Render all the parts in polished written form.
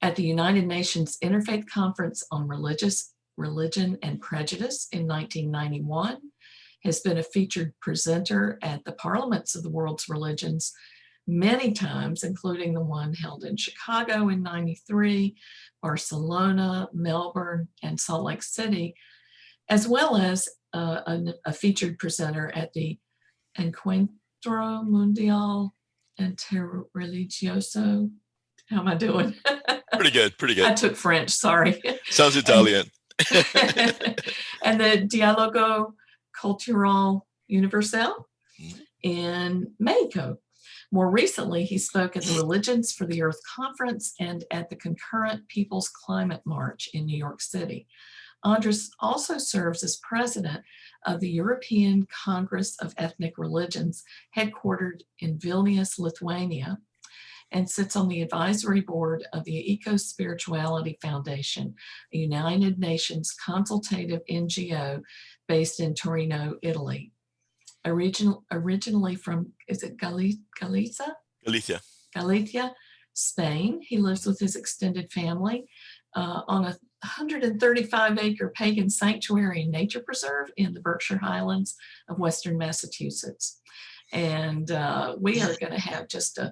at the United Nations Interfaith Conference on Religion and Prejudice in 1991, has been a featured presenter at the Parliaments of the World's Religions many times, including the one held in Chicago in '93, Barcelona, Melbourne, and Salt Lake City, as well as a featured presenter at the Encuentro Mundial Interreligioso. How am I doing? Pretty good, pretty good. I took French, sorry. Sounds Italian. And the Diálogo Cultural Universal in México. More recently, he spoke at the Religions for the Earth Conference and at the concurrent People's Climate March in New York City. Andras also serves as president of the European Congress of Ethnic Religions, headquartered in Vilnius, Lithuania, and sits on the advisory board of the Ecospirituality Foundation, a United Nations Consultative NGO based in Torino, Italy. Originally from, is it Galiza? Galicia. Galicia, Spain. He lives with his extended family on a 135-acre pagan sanctuary and nature preserve in the Berkshire Highlands of Western Massachusetts. And we are going to have just a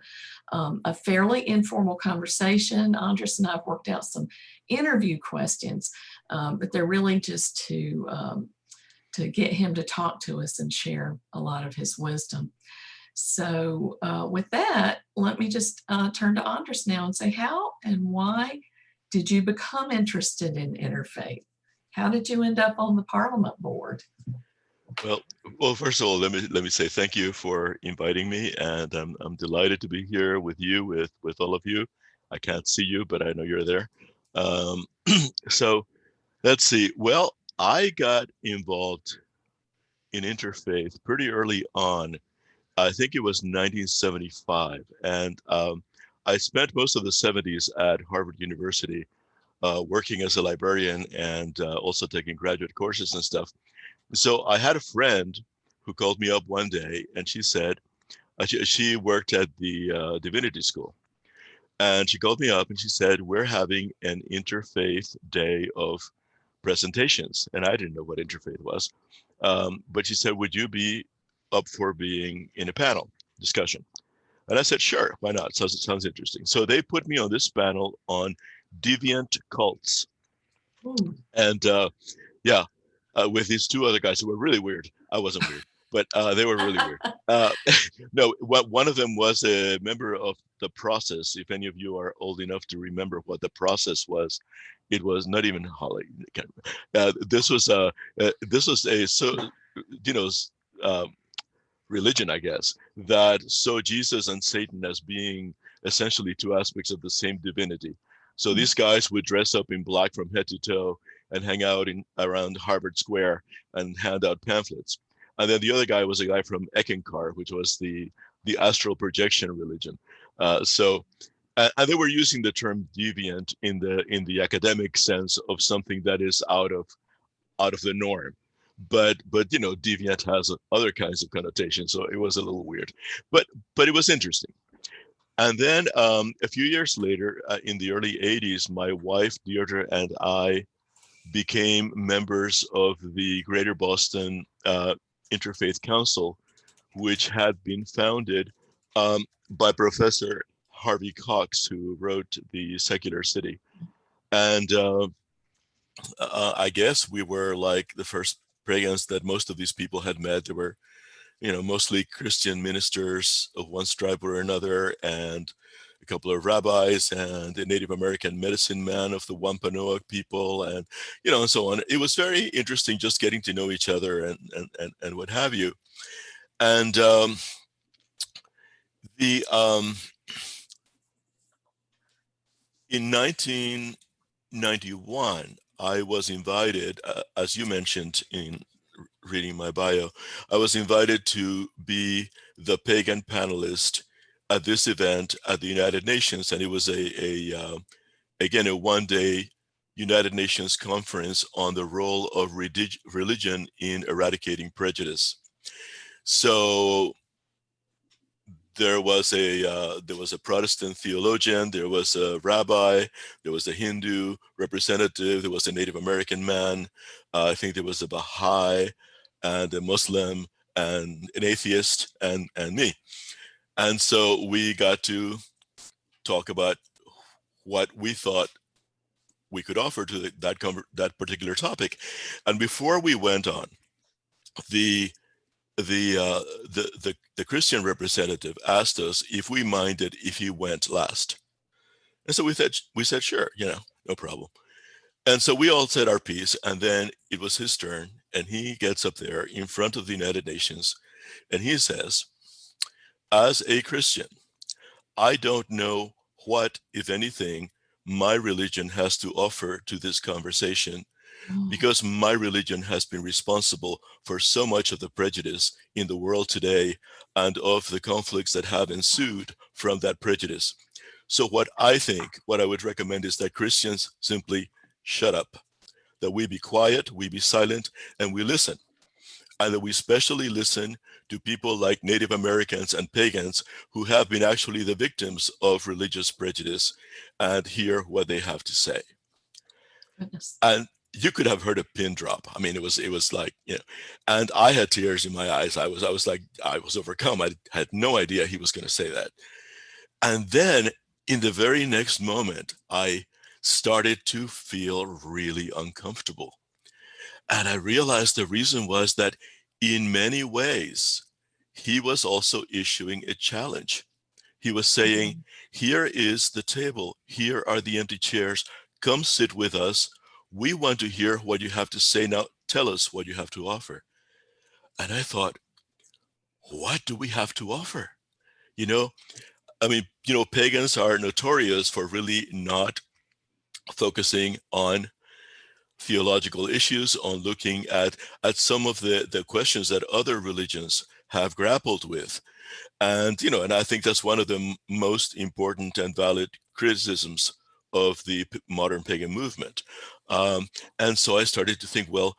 fairly informal conversation. Andras and I have worked out some interview questions, but they're really just to get him to talk to us and share a lot of his wisdom. So with that, let me just turn to Andras now and say, how and why did you become interested in interfaith? How did you end up on the Parliament board? Well, first of all, let me say thank you for inviting me, and I'm delighted to be here with you, with all of you. I can't see you, but I know you're there. So let's see. Well, I got involved in interfaith pretty early on. I think it was 1975, and I spent most of the 70s at Harvard University, working as a librarian and also taking graduate courses and stuff. So I had a friend who called me up one day, and she said, she worked at the divinity school, and she called me up and she said, we're having an interfaith day of presentations. And I didn't know what interfaith was, but she said, would you be up for being in a panel discussion? And I said, sure, why not? Sounds interesting. So they put me on this panel on deviant cults. Ooh. And with these two other guys who were really weird. I wasn't weird, but they were really weird. No, one of them was a member of the Process. If any of you are old enough to remember what the Process was, it was not even Holly. This was a religion, I guess, that saw Jesus and Satan as being essentially two aspects of the same divinity. So these guys would dress up in black from head to toe and hang out around Harvard Square and hand out pamphlets. And then the other guy was a guy from Eckankar, which was the astral projection religion. And they were using the term deviant in the academic sense of something that is out of the norm. But deviant has other kinds of connotations, so it was a little weird. But it was interesting. And then a few years later, in the early 80s, my wife, Deirdre, and I became members of the Greater Boston Interfaith Council, which had been founded by Professor Harvey Cox, who wrote The Secular City. And I guess we were like the first pagans that most of these people had met. They were, mostly Christian ministers of one stripe or another, and a couple of rabbis, and a Native American medicine man of the Wampanoag people, and and so on. It was very interesting just getting to know each other and what have you. And in 1991, I was invited, as you mentioned in reading my bio, I was invited to be the pagan panelist at this event at the United Nations, and it was again a one-day United Nations conference on the role of religion in eradicating prejudice. So there was a Protestant theologian, there was a rabbi, there was a Hindu representative, there was a Native American man, I think there was a Baha'i and a Muslim and an atheist and me. And so we got to talk about what we thought we could offer to that particular topic. And before we went on, the Christian representative asked us if we minded if he went last. And so we said, sure, no problem. And so we all said our piece, and then it was his turn, and he gets up there in front of the United Nations, and he says, as a Christian, I don't know what, if anything, my religion has to offer to this conversation, because my religion has been responsible for so much of the prejudice in the world today and of the conflicts that have ensued from that prejudice. So what I would recommend is that Christians simply shut up, that we be quiet, we be silent, and we listen. And that we especially listen to people like Native Americans and pagans who have been actually the victims of religious prejudice, and hear what they have to say. Goodness. And you could have heard a pin drop. I mean, it was like, and I had tears in my eyes. I was overcome. I had no idea he was going to say that. And then in the very next moment, I started to feel really uncomfortable. And I realized the reason was that in many ways, he was also issuing a challenge. He was saying, here is the table. Here are the empty chairs. Come sit with us. We want to hear what you have to say. Now tell us what you have to offer. And I thought, what do we have to offer? Pagans are notorious for really not focusing on theological issues, on looking at some of the questions that other religions have grappled with. And, and I think that's one of the most important and valid criticisms of the modern pagan movement. And so I started to think, well,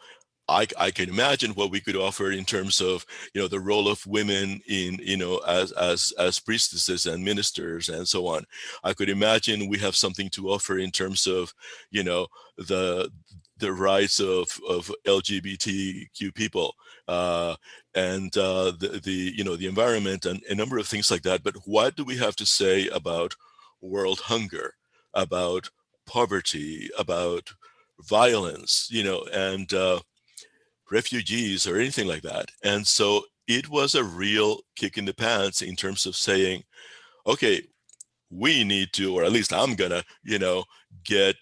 I can imagine what we could offer in terms of, the role of women in, as priestesses and ministers and so on. I could imagine we have something to offer in terms of, the rights of LGBTQ people, and the environment and a number of things like that. But what do we have to say about world hunger, about poverty, about violence, and refugees or anything like that? And so it was a real kick in the pants in terms of saying, okay, we need to, or at least I'm gonna, get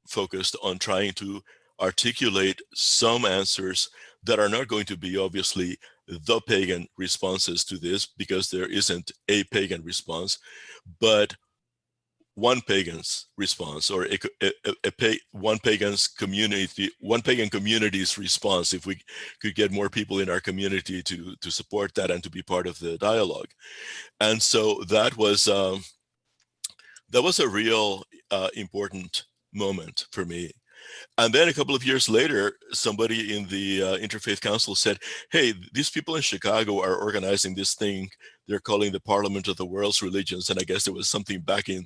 focused on trying to articulate some answers that are not going to be obviously the pagan responses to this, because there isn't a pagan response, but one pagan's response, or one pagan community's response, if we could get more people in our community to support that and to be part of the dialogue. And so that was a real important moment for me. And then a couple of years later, somebody in the Interfaith Council said, hey, these people in Chicago are organizing this thing they're calling the Parliament of the World's Religions. And I guess there was something back in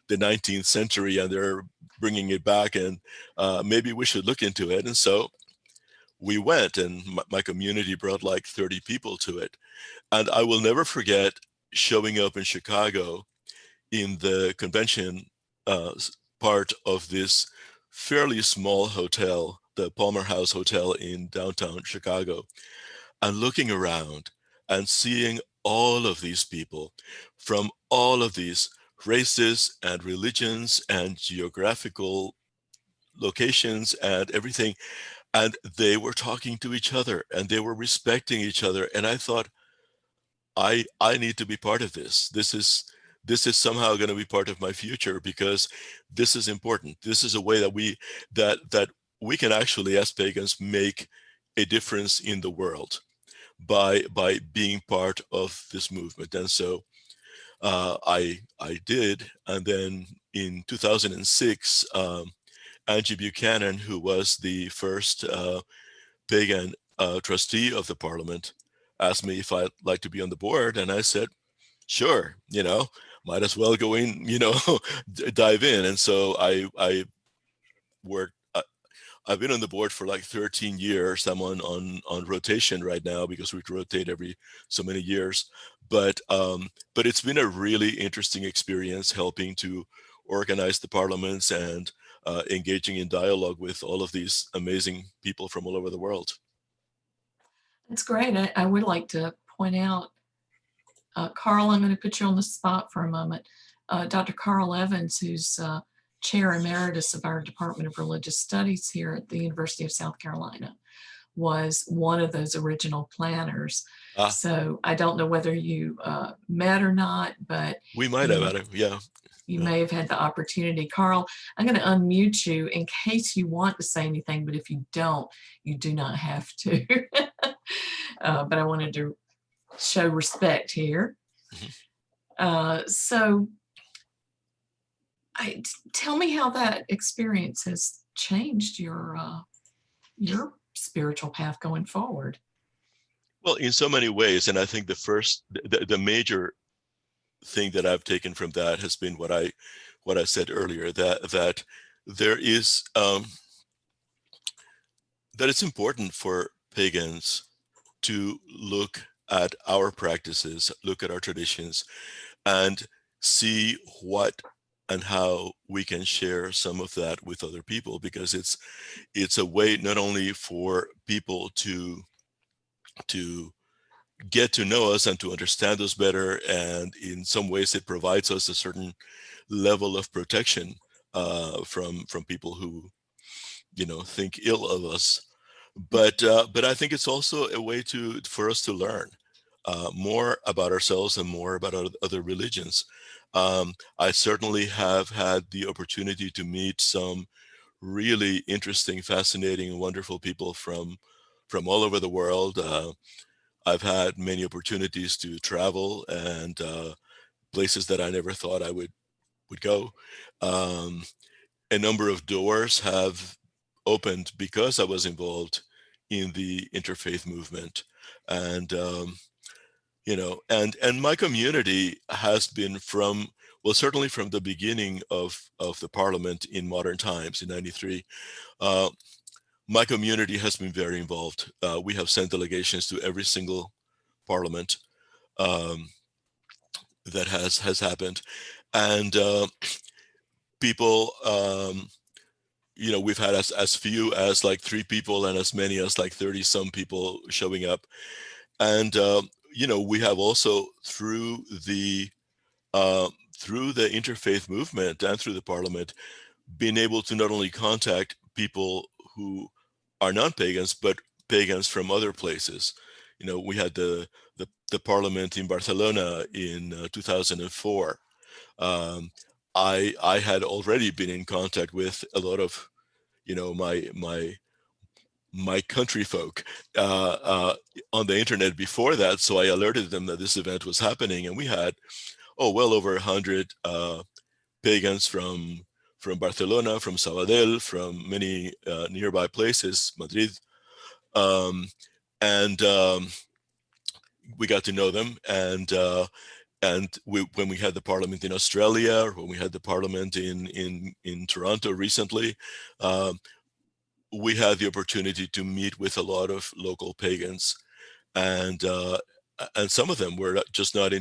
the 19th century, and they're bringing it back, and maybe we should look into it. And so we went, and my community brought like 30 people to it. And I will never forget showing up in Chicago in the convention part of this fairly small hotel, the Palmer House Hotel in downtown Chicago, and looking around and seeing all of these people from all of these races and religions and geographical locations and everything. And they were talking to each other, and they were respecting each other. And I thought, I need to be part of this. This is somehow going to be part of my future, because this is important. This is a way that we can actually, as pagans, make a difference in the world by being part of this movement. And so I did. And then in 2006, Angie Buchanan, who was the first pagan trustee of the Parliament, asked me if I'd like to be on the board, and I said, sure, might as well go in, dive in. And so I worked. I've been on the board for like 13 years. I'm on rotation right now because we rotate every so many years. But it's been a really interesting experience helping to organize the parliaments and engaging in dialogue with all of these amazing people from all over the world. That's great. I would like to point out, Carl, I'm going to put you on the spot for a moment. Dr. Carl Evans, who's Chair Emeritus of our Department of Religious Studies here at the University of South Carolina, was one of those original planners. So I don't know whether you met or not, but we might have had it, yeah. You may have had the opportunity. Carl, I'm going to unmute you in case you want to say anything, but if you don't, you do not have to. But I wanted to show respect here. So tell me how that experience has changed your spiritual path going forward. Well, in so many ways, and I think the major thing that I've taken from that has been what I said earlier, that there is that it's important for pagans to look at our practices, look at our traditions, and see what and how we can share some of that with other people, because it's a way not only for people to get to know us and to understand us better, and in some ways it provides us a certain level of protection from people who think ill of us, but I think it's also a way for us to learn more about ourselves and more about other religions. I certainly have had the opportunity to meet some really interesting, fascinating, wonderful people from all over the world. I've had many opportunities to travel and places that I never thought I would go. A number of doors have opened because I was involved in the interfaith movement, and and my community has been certainly from the beginning of the parliament in modern times in '93. My community has been very involved. We have sent delegations to every single parliament that has happened, and people, we've had as few as like 3 people and as many as like 30 some people showing up, and we have also through the interfaith movement and through the parliament been able to not only contact people who are non-pagans, but pagans from other places. We had the parliament in Barcelona in 2004. I had already been in contact with a lot of my country folk on the internet before that, so I alerted them that this event was happening, and we had well over 100 pagans from Barcelona, from Sabadell, from many nearby places, Madrid, and we got to know them. And when we had the parliament in Australia, or when we had the parliament in Toronto recently, we had the opportunity to meet with a lot of local pagans, and some of them were just not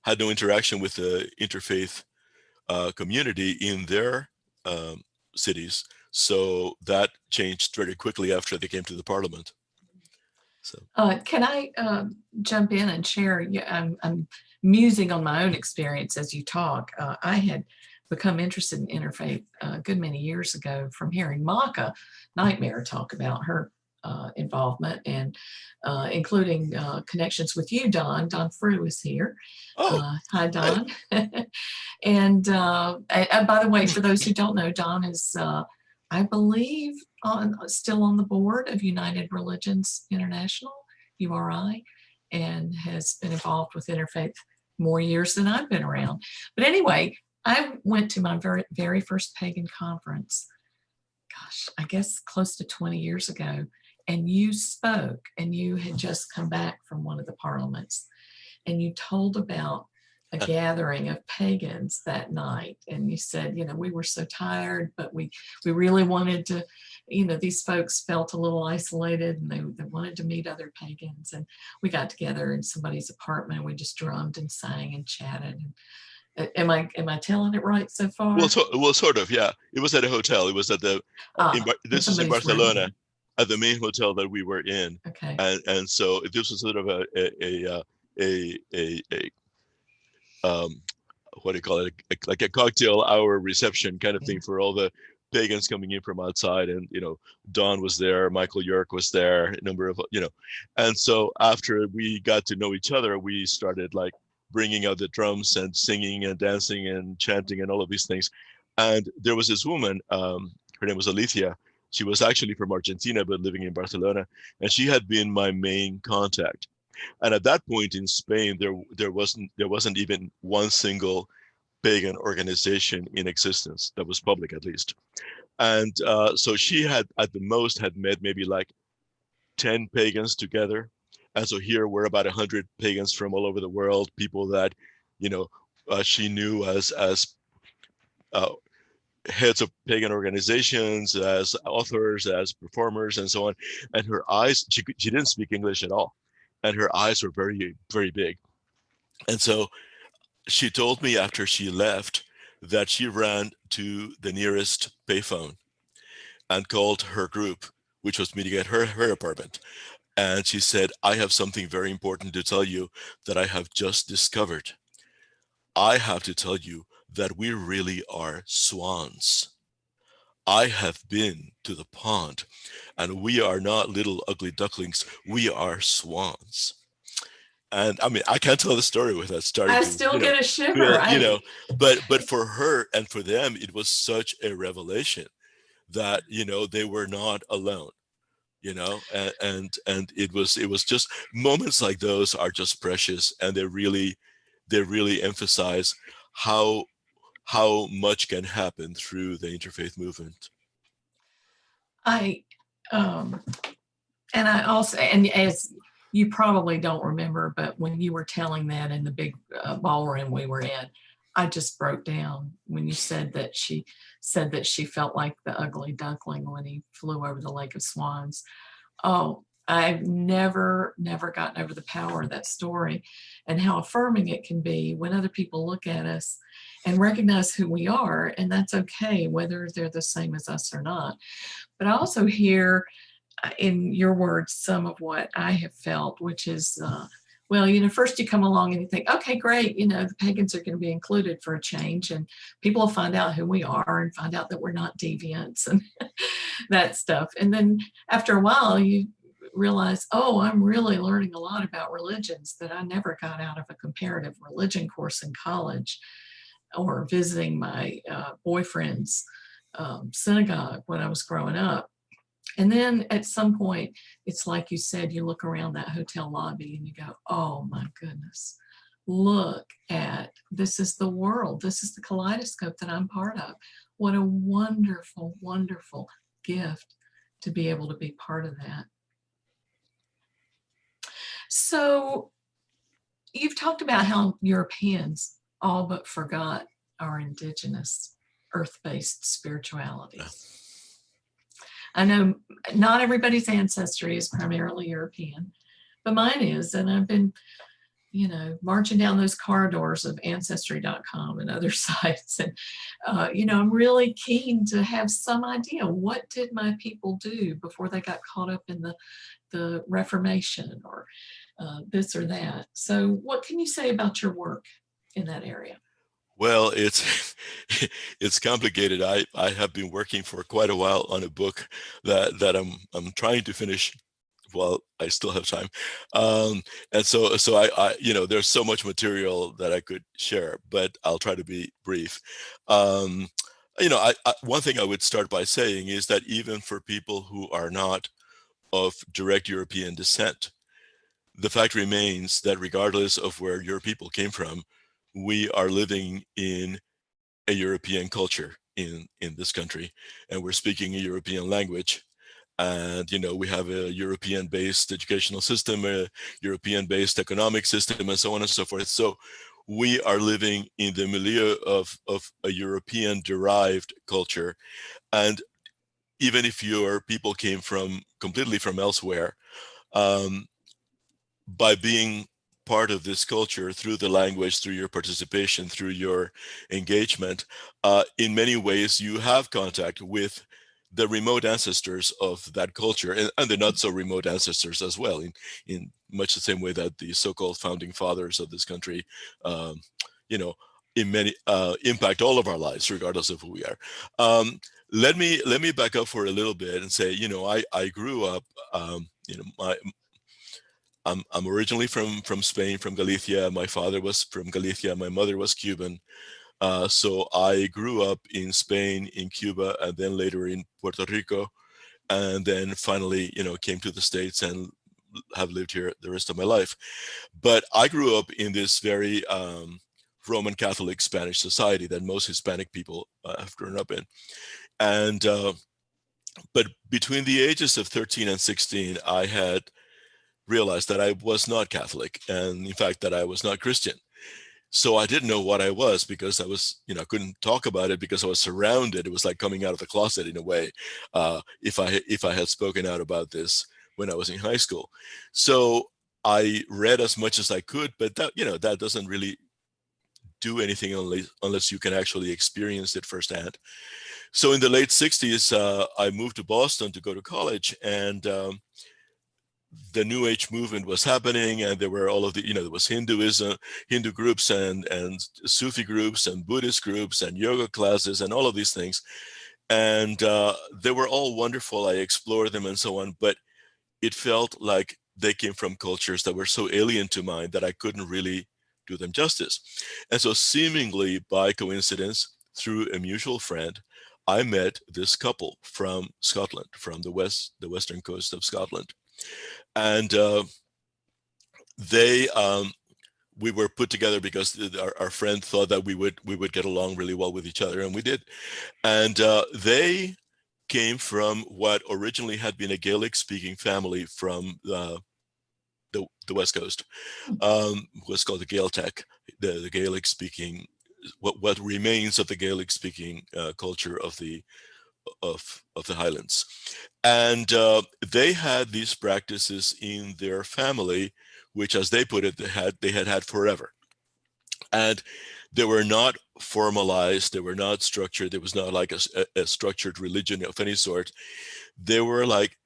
had no interaction with the interfaith community in their cities. So that changed very quickly after they came to the parliament. So can I jump in and share? I'm musing on my own experience as you talk. I had become interested in interfaith a good many years ago from hearing Maka Nightmare talk about her involvement, and including connections with you, Don. Don Frew is here. Hi, Don. And by the way, for those who don't know, Don is, I believe, still on the board of United Religions International, URI, and has been involved with interfaith more years than I've been around. But anyway, I went to my very, very first pagan conference, gosh, I guess close to 20 years ago, and you spoke, and you had just come back from one of the parliaments. and you told about a gathering of pagans that night. And you said, we were so tired, but we really wanted to, these folks felt a little isolated, and they wanted to meet other pagans. And we got together in somebody's apartment. We just drummed and sang and chatted. And am I telling it right so far? Well, sort of, yeah. It was at a hotel. It was at this is in Barcelona, room. At the main hotel that we were in. Okay. And so this was sort of what do you call it? Like a cocktail hour reception kind of thing for all the pagans coming in from outside. And, Don was there, Michael York was there, a number of, and so after we got to know each other, we started like bringing out the drums and singing and dancing and chanting and all of these things. And there was this woman, her name was Alicia. She was actually from Argentina, but living in Barcelona. And she had been my main contact. And at that point in Spain, there wasn't even one single pagan organization in existence that was public, at least. And so she had, at the most, had met maybe like 10 pagans together. And so here were about 100 pagans from all over the world, people that, she knew as heads of pagan organizations, as authors, as performers, and so on. And her eyes, she didn't speak English at all. And her eyes were very, very big. And so she told me after she left that she ran to the nearest payphone and called her group, which was meeting at her apartment. And she said, I have something very important to tell you that I have just discovered. I have to tell you that we really are swans. I have been to the pond, and we are not little ugly ducklings. We are swans. And I mean, I can't tell the story without starting I to, still get a shiver. but for her and for them, it was such a revelation that, they were not alone, and it was just moments like those are just precious. And they really emphasize how much can happen through the interfaith movement. And I also, and as you probably don't remember, but when you were telling that in the big ballroom we were in, I just broke down when you said that she felt like the ugly duckling when he flew over the Lake of Swans. Oh, I've never gotten over the power of that story and how affirming it can be when other people look at us and recognize who we are, and that's okay, whether they're the same as us or not. But I also hear in your words some of what I have felt, which is, first you come along and you think, okay, great, the pagans are going to be included for a change, and people will find out who we are and find out that we're not deviants and that stuff. And then after a while, you realize, oh, I'm really learning a lot about religions that I never got out of a comparative religion course in college or visiting my boyfriend's synagogue when I was growing up. And then at some point, it's like you said, you look around that hotel lobby and you go, oh my goodness, look at, this is the world. This is the kaleidoscope that I'm part of. What a wonderful, wonderful gift to be able to be part of that. So you've talked about how Europeans all but forgot our indigenous earth-based spiritualities. I know not everybody's ancestry is primarily European, but mine is, and I've been, marching down those corridors of Ancestry.com and other sites, and, I'm really keen to have some idea, what did my people do before they got caught up in the Reformation or this or that? So what can you say about your work in that area? Well, it's complicated. I have been working for quite a while on a book that I'm trying to finish while I still have time, and so I there's so much material that I could share, but I'll try to be brief. One thing I would start by saying is that even for people who are not of direct European descent, the fact remains that regardless of where your people came from, we are living in a European culture in this country, and we're speaking a European language. And, we have a European-based educational system, a European-based economic system, and so on and so forth. So we are living in the milieu of a European-derived culture. And even if your people came completely from elsewhere, by being part of this culture through the language, through your participation, through your engagement, in many ways you have contact with the remote ancestors of that culture, and the not so remote ancestors as well, in much the same way that the so-called founding fathers of this country, in many impact all of our lives, regardless of who we are. Let me back up for a little bit and say, I grew up, I'm originally from Spain, from Galicia. My father was from Galicia. My mother was Cuban. So I grew up in Spain, in Cuba, and then later in Puerto Rico, and then finally, came to the States and have lived here the rest of my life. But I grew up in this very Roman Catholic Spanish society that most Hispanic people have grown up in. And but between the ages of 13 and 16, I had realized that I was not Catholic, and in fact that I was not Christian. So I didn't know what I was, because I was, I couldn't talk about it because I was surrounded. It was like coming out of the closet in a way, if I had spoken out about this when I was in high school. So I read as much as I could, but that doesn't really do anything unless you can actually experience it firsthand. So in the late 60s, I moved to Boston to go to college, and the New Age movement was happening, and there were all of the, there was Hinduism, Hindu groups, and Sufi groups, and Buddhist groups, and yoga classes, and all of these things. And they were all wonderful. I explored them and so on, but it felt like they came from cultures that were so alien to mine that I couldn't really do them justice. And so seemingly by coincidence, through a mutual friend, I met this couple from Scotland, from the western coast of Scotland. And we were put together because our friend thought that we would get along really well with each other, and we did. And they came from what originally had been a Gaelic-speaking family from the West Coast, what's called the Gaeltacht, the Gaelic-speaking, what remains of the Gaelic-speaking culture of the Highlands. And they had these practices in their family, which, as they put it, they had forever. And they were not formalized, they were not structured, there was not like a structured religion of any sort. They were like,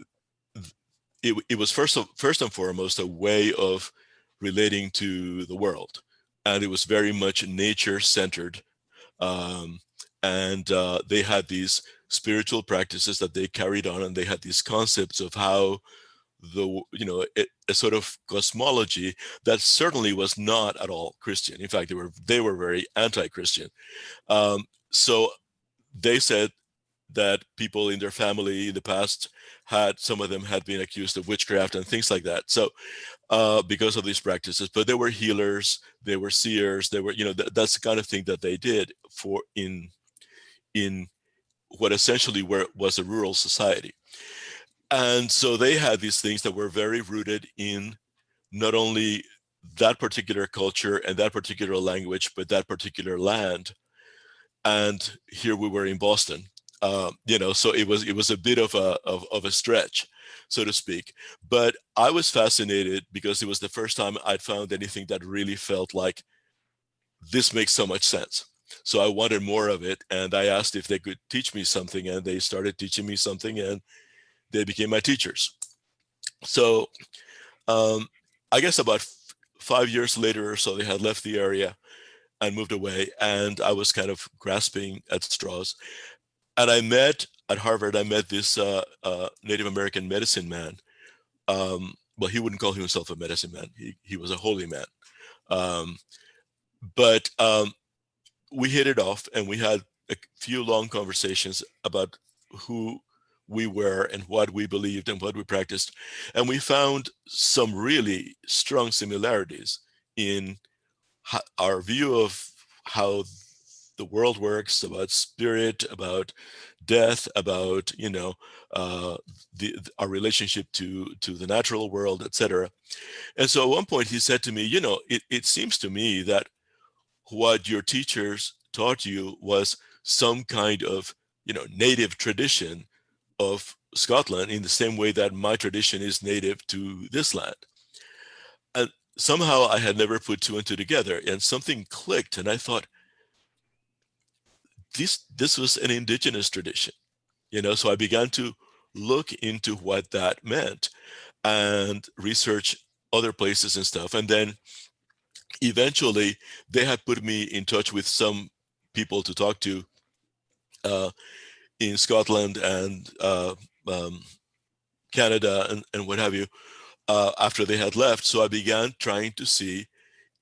it was first and foremost a way of relating to the world. And it was very much nature-centered. And they had these spiritual practices that they carried on, and they had these concepts of how a sort of cosmology that certainly was not at all Christian. In fact, they were very anti-Christian. So they said that people in their family in the past some of them had been accused of witchcraft and things like that. So because of these practices, but they were healers, they were seers, they were, that's the kind of thing that they did in what essentially was a rural society. And so they had these things that were very rooted in not only that particular culture and that particular language, but that particular land. And here we were in Boston, so it was a bit of a stretch, so to speak. But I was fascinated because it was the first time I'd found anything that really felt like this makes so much sense. So I wanted more of it, and I asked if they could teach me something, and they started teaching me something, and they became my teachers. So I guess about 5 years later or so, they had left the area and moved away, and I was kind of grasping at straws. And at Harvard, I met this Native American medicine man. Well, he wouldn't call himself a medicine man. He was a holy man. But we hit it off, and we had a few long conversations about who we were and what we believed and what we practiced. And we found some really strong similarities in our view of how the world works, about spirit, about death, about our relationship to the natural world, etc. And so at one point he said to me, it seems to me that what your teachers taught you was some kind of native tradition of Scotland, in the same way that my tradition is native to this land. And somehow I had never put two and two together, and something clicked, and I thought, this was an indigenous tradition, so I began to look into what that meant and research other places and stuff. And then eventually they had put me in touch with some people to talk to in Scotland and Canada and what have you, after they had left. So I began trying to see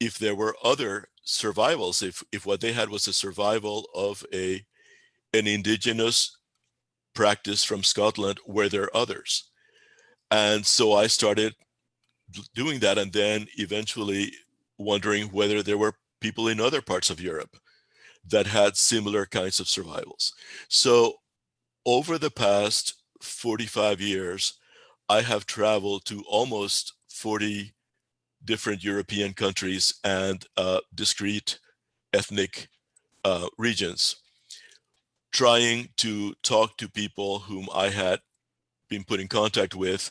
if there were other survivals, if what they had was a survival of an indigenous practice from Scotland, were there others? And so I started doing that, and then eventually wondering whether there were people in other parts of Europe that had similar kinds of survivals. So over the past 45 years, I have traveled to almost 40 different European countries and discrete ethnic regions, trying to talk to people whom I had been put in contact with,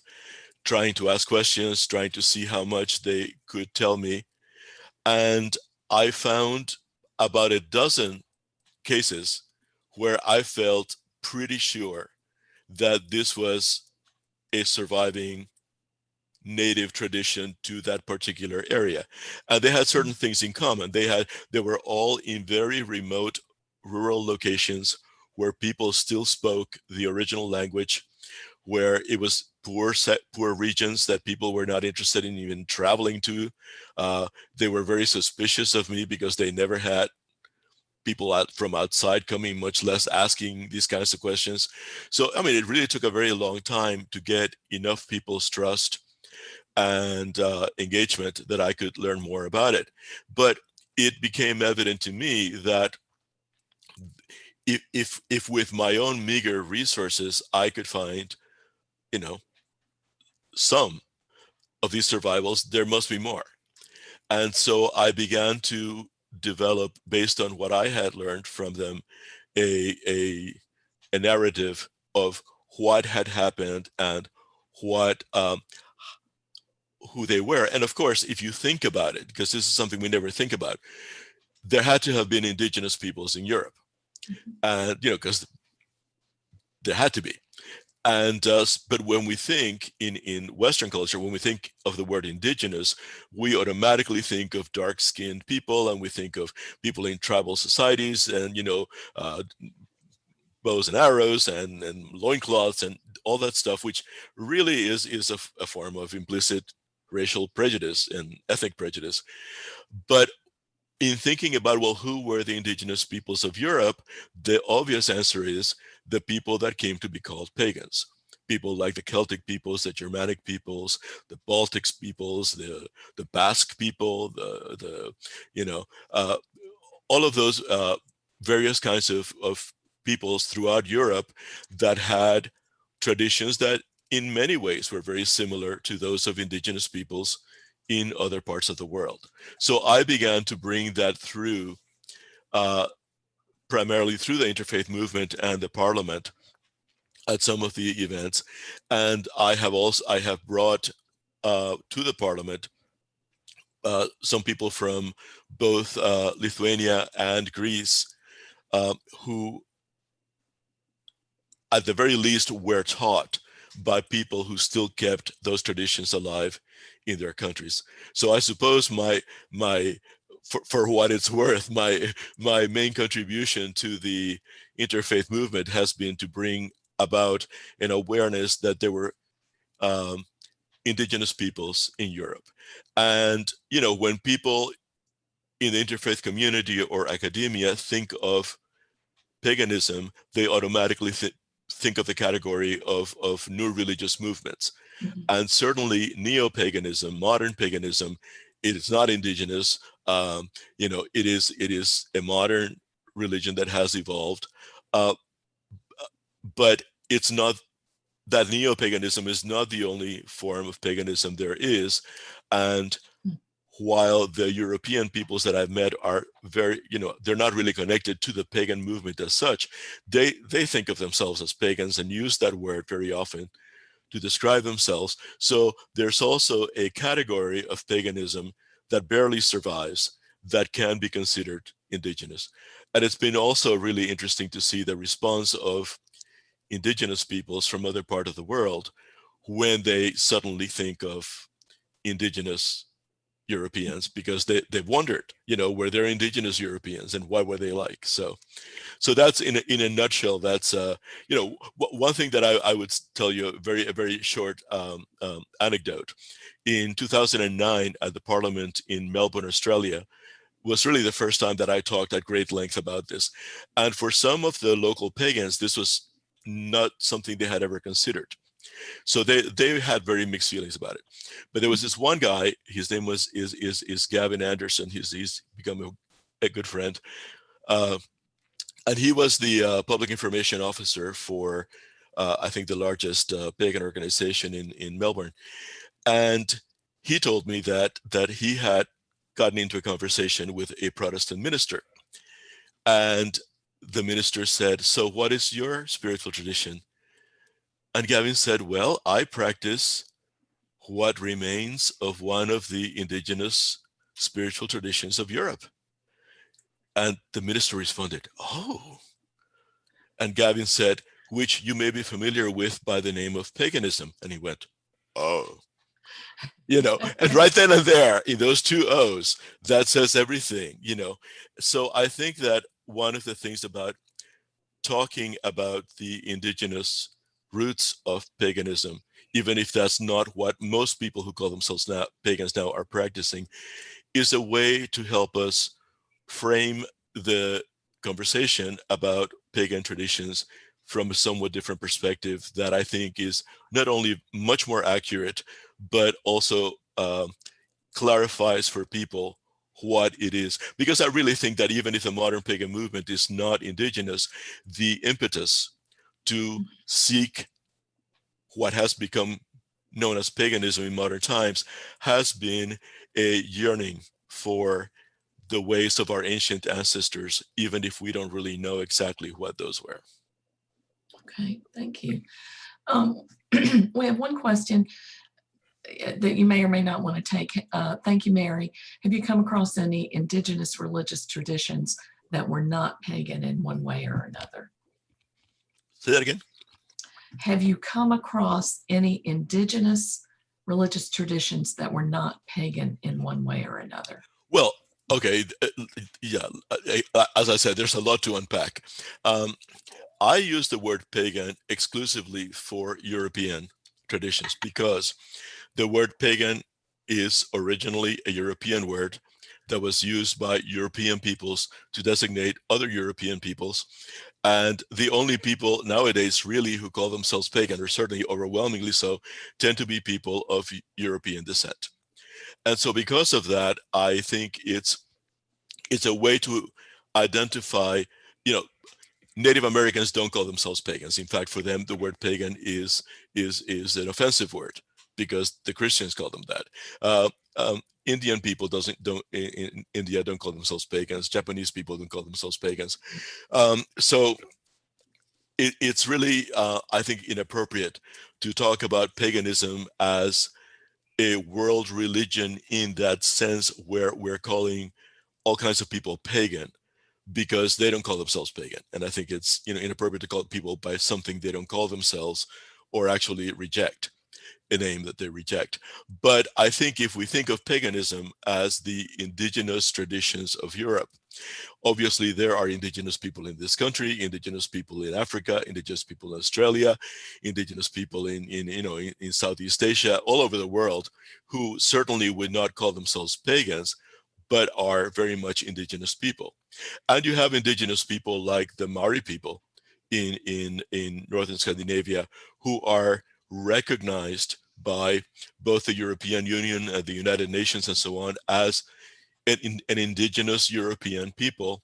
trying to ask questions, trying to see how much they could tell me. And I found about a dozen cases where I felt pretty sure that this was a surviving native tradition to that particular area. And they had certain things in common. They were all in very remote rural locations where people still spoke the original language, where it was poor regions that people were not interested in even traveling to. They were very suspicious of me because they never had people from outside coming, much less asking these kinds of questions. So, I mean, it really took a very long time to get enough people's trust and engagement that I could learn more about it. But it became evident to me that if with my own meager resources, I could find, some of these survivals, there must be more. And so I began to develop, based on what I had learned from them, a narrative of what had happened and what who they were. And of course, if you think about it, because this is something we never think about, there had to have been indigenous peoples in Europe, and because there had to be. And but when we think in Western culture, when we think of the word indigenous, we automatically think of dark-skinned people, and we think of people in tribal societies, and bows and arrows and loincloths and all that stuff, which really is a form of implicit racial prejudice and ethnic prejudice. But in thinking about, well, who were the indigenous peoples of Europe, the obvious answer is the people that came to be called pagans. People like the Celtic peoples, the Germanic peoples, the Baltic peoples, the Basque people, all of those various kinds of peoples throughout Europe that had traditions that in many ways were very similar to those of indigenous peoples in other parts of the world. So I began to bring that through, primarily through the interfaith movement and the parliament at some of the events. And I have brought to the parliament some people from both Lithuania and Greece who at the very least were taught by people who still kept those traditions alive in their countries. So I suppose for what it's worth, my main contribution to the interfaith movement has been to bring about an awareness that there were indigenous peoples in Europe. And, when people in the interfaith community or academia think of paganism, they automatically think of the category of new religious movements. Mm-hmm. And certainly neo-paganism, modern paganism, it is not indigenous. It is a modern religion that has evolved, but it's not that neo-paganism is not the only form of paganism there is. And while the European peoples that I've met are very, they're not really connected to the pagan movement as such, they think of themselves as pagans and use that word very often to describe themselves. So there's also a category of paganism that barely survives that can be considered indigenous. And it's been also really interesting to see the response of indigenous peoples from other parts of the world when they suddenly think of indigenous Europeans, because they've wondered, were there indigenous Europeans and what were they like? So that's in a nutshell. That's one thing that I would tell you, a very short anecdote. In 2009 at the Parliament in Melbourne, Australia, was really the first time that I talked at great length about this. And for some of the local pagans, this was not something they had ever considered. So they had very mixed feelings about it. But there was this one guy, his name is Gavin Anderson. He's become a good friend. And he was the public information officer for, I think, the largest pagan organization in Melbourne. And he told me that he had gotten into a conversation with a Protestant minister. And the minister said, "So what is your spiritual tradition?" And Gavin said, "Well, I practice what remains of one of the indigenous spiritual traditions of Europe." And the minister responded, "Oh." And Gavin said, "Which you may be familiar with by the name of paganism." And he went, "Oh." And right then and there, in those two O's, that says everything, So I think that one of the things about talking about the indigenous roots of paganism, even if that's not what most people who call themselves now pagans now are practicing, is a way to help us frame the conversation about pagan traditions from a somewhat different perspective that I think is not only much more accurate, but also clarifies for people what it is. Because I really think that even if the modern pagan movement is not indigenous, the impetus to seek what has become known as paganism in modern times has been a yearning for the ways of our ancient ancestors, even if we don't really know exactly what those were. Okay, thank you. We have one question that you may or may not want to take. Thank you, Mary. Have you come across any indigenous religious traditions that were not pagan in one way or another? Say that again. Have you come across any indigenous religious traditions that were not pagan in one way or another? Well, okay, yeah, as I said, there's a lot to unpack. I use the word pagan exclusively for European traditions because the word pagan is originally a European word that was used by European peoples to designate other European peoples. And the only people nowadays really who call themselves pagan, or certainly overwhelmingly so, tend to be people of European descent. And so because of that, I think it's a way to identify, Native Americans don't call themselves pagans. In fact, for them, the word pagan is an offensive word because the Christians call them that. Indian people in India don't call themselves pagans. Japanese people don't call themselves pagans. So it's really, I think, inappropriate to talk about paganism as a world religion in that sense, where we're calling all kinds of people pagan because they don't call themselves pagan. And I think it's inappropriate to call people by something they don't call themselves or actually reject a name that they reject. But I think if we think of paganism as the indigenous traditions of Europe, obviously there are indigenous people in this country, indigenous people in Africa, indigenous people in Australia, indigenous people in Southeast Asia, all over the world, who certainly would not call themselves pagans, but are very much indigenous people. And you have indigenous people like the Maori people in Northern Scandinavia who are recognized by both the European Union and the United Nations and so on as an indigenous European people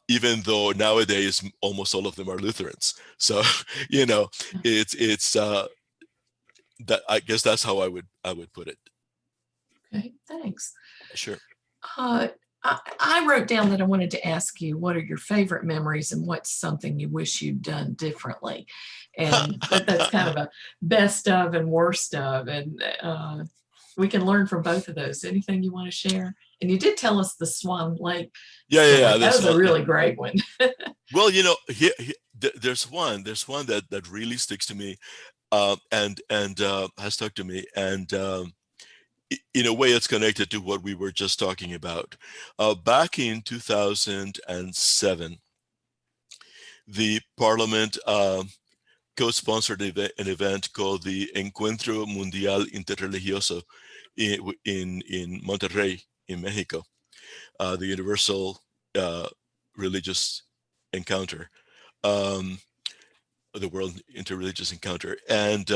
even though nowadays almost all of them are Lutherans. So, you know, it's that, I guess that's how I would put it. Okay, thanks. Sure. I wrote down that I wanted to ask you, what are your favorite memories and what's something you wish you'd done differently? And that's kind of a best of and worst of. And we can learn from both of those. Anything you want to share? And you did tell us the Swan Lake story. Yeah. That was a really great one. Well, you know, there's one that really sticks to me, and has stuck to me, and in a way it's connected to what we were just talking about. Back in 2007, the Parliament co-sponsored an event called the Encuentro Mundial Interreligioso in Monterrey, in Mexico, the Universal Religious Encounter, the World Interreligious Encounter. And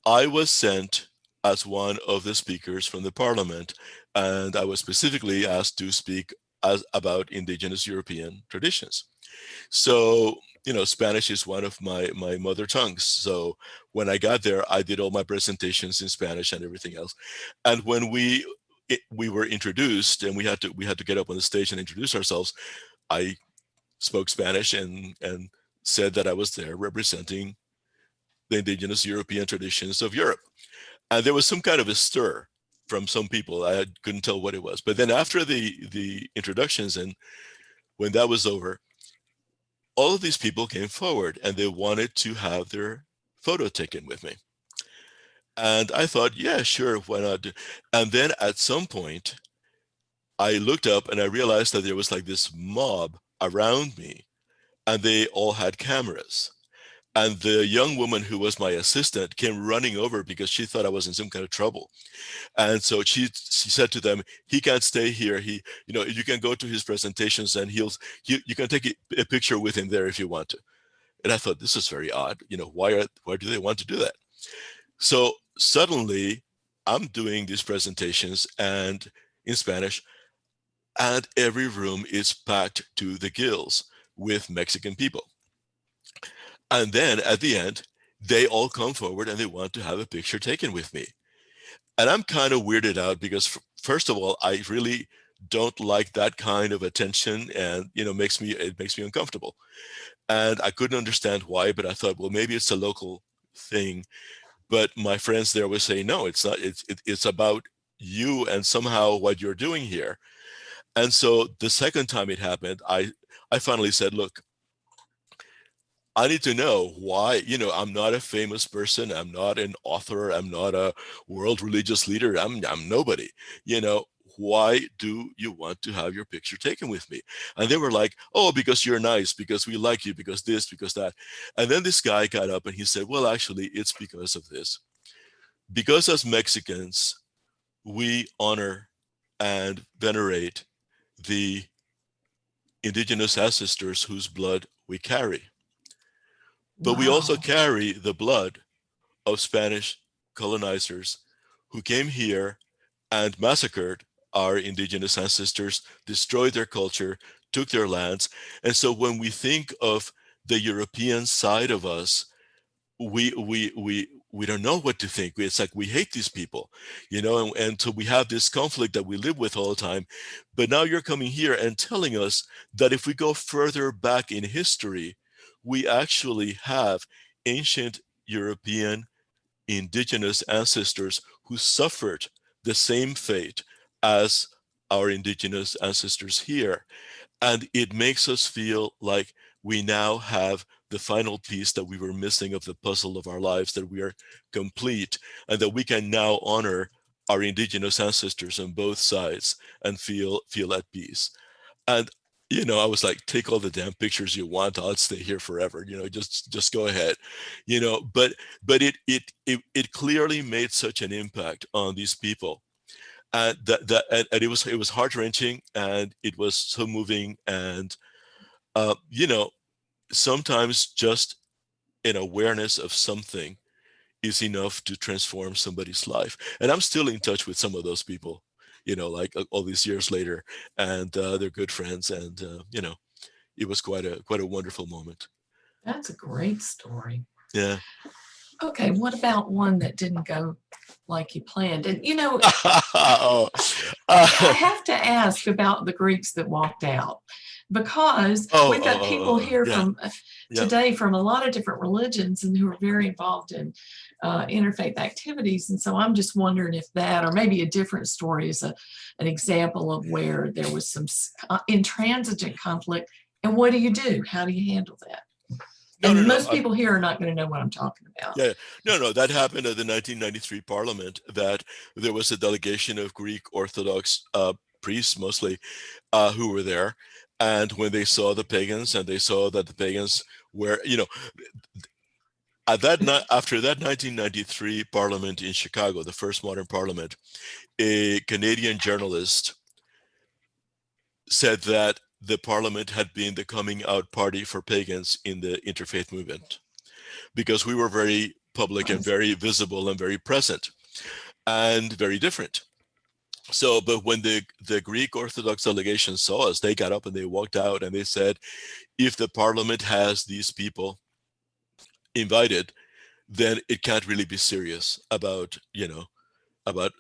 I was sent as one of the speakers from the Parliament, and I was specifically asked to speak about Indigenous European traditions. So, you know, Spanish is one of my mother tongues. So when I got there, I did all my presentations in Spanish and everything else. And when we were introduced, and we had to get up on the stage and introduce ourselves, I spoke Spanish and said that I was there representing the Indigenous European traditions of Europe. And there was some kind of a stir from some people. I couldn't tell what it was. But then after the introductions, and when that was over, all of these people came forward and they wanted to have their photo taken with me. And I thought, yeah, sure, why not? And then at some point, I looked up and I realized that there was like this mob around me, and they all had cameras. And the young woman who was my assistant came running over because she thought I was in some kind of trouble. And so she said to them, he can't stay here. You know, you can go to his presentations and you can take a picture with him there if you want to. And I thought, this is very odd. You know, why do they want to do that? So suddenly I'm doing these presentations and in Spanish, and every room is packed to the gills with Mexican people. And then at the end, they all come forward and they want to have a picture taken with me. And I'm kind of weirded out because, first of all, I really don't like that kind of attention, and you know, it makes me uncomfortable. And I couldn't understand why, but I thought, well, maybe it's a local thing. But my friends there were saying, no, it's not. It's about you and somehow what you're doing here. And so the second time it happened, I finally said, look, I need to know why. You know, I'm not a famous person. I'm not an author. I'm not a world religious leader. I'm nobody. You know, why do you want to have your picture taken with me? And they were like, oh, because you're nice, because we like you, because this, because that. And then this guy got up and he said, well, actually, it's because of this. Because as Mexicans, we honor and venerate the indigenous ancestors whose blood we carry. But we also carry the blood of Spanish colonizers who came here and massacred our indigenous ancestors, destroyed their culture, took their lands. And so when we think of the European side of us, we don't know what to think. It's like we hate these people, you know, and so we have this conflict that we live with all the time. But now you're coming here and telling us that if we go further back in history, we actually have ancient European indigenous ancestors who suffered the same fate as our indigenous ancestors here. And it makes us feel like we now have the final piece that we were missing of the puzzle of our lives, that we are complete, and that we can now honor our indigenous ancestors on both sides and feel at peace. And you know, I was like, take all the damn pictures you want. I'll stay here forever. You know, just go ahead. You know, but it clearly made such an impact on these people, and and it was heart wrenching, and it was so moving, and you know, sometimes just an awareness of something is enough to transform somebody's life. And I'm still in touch with some of those people, like all these years later, and they're good friends, and it was quite a wonderful moment. That's a great story. Yeah. Okay, what about one that didn't go like you planned? And Oh. I have to ask about the Greeks that walked out, because we've got people here yeah. from today from a lot of different religions and who are very involved in interfaith activities. And so I'm just wondering if that, or maybe a different story, is an example of where there was some intransigent conflict. And what do you do? How do you handle that? And most people here are not going to know what I'm talking about. Yeah, no, that happened at the 1993 Parliament, that there was a delegation of Greek Orthodox priests, mostly, who were there. And when they saw the pagans, and they saw that the pagans were, after that 1993 Parliament in Chicago, the first modern Parliament, a Canadian journalist said that the Parliament had been the coming out party for pagans in the interfaith movement, because we were very public and very visible and very present and very different. So, but when the Greek Orthodox delegation saw us, they got up and they walked out, and they said, if the Parliament has these people invited, then it can't really be serious about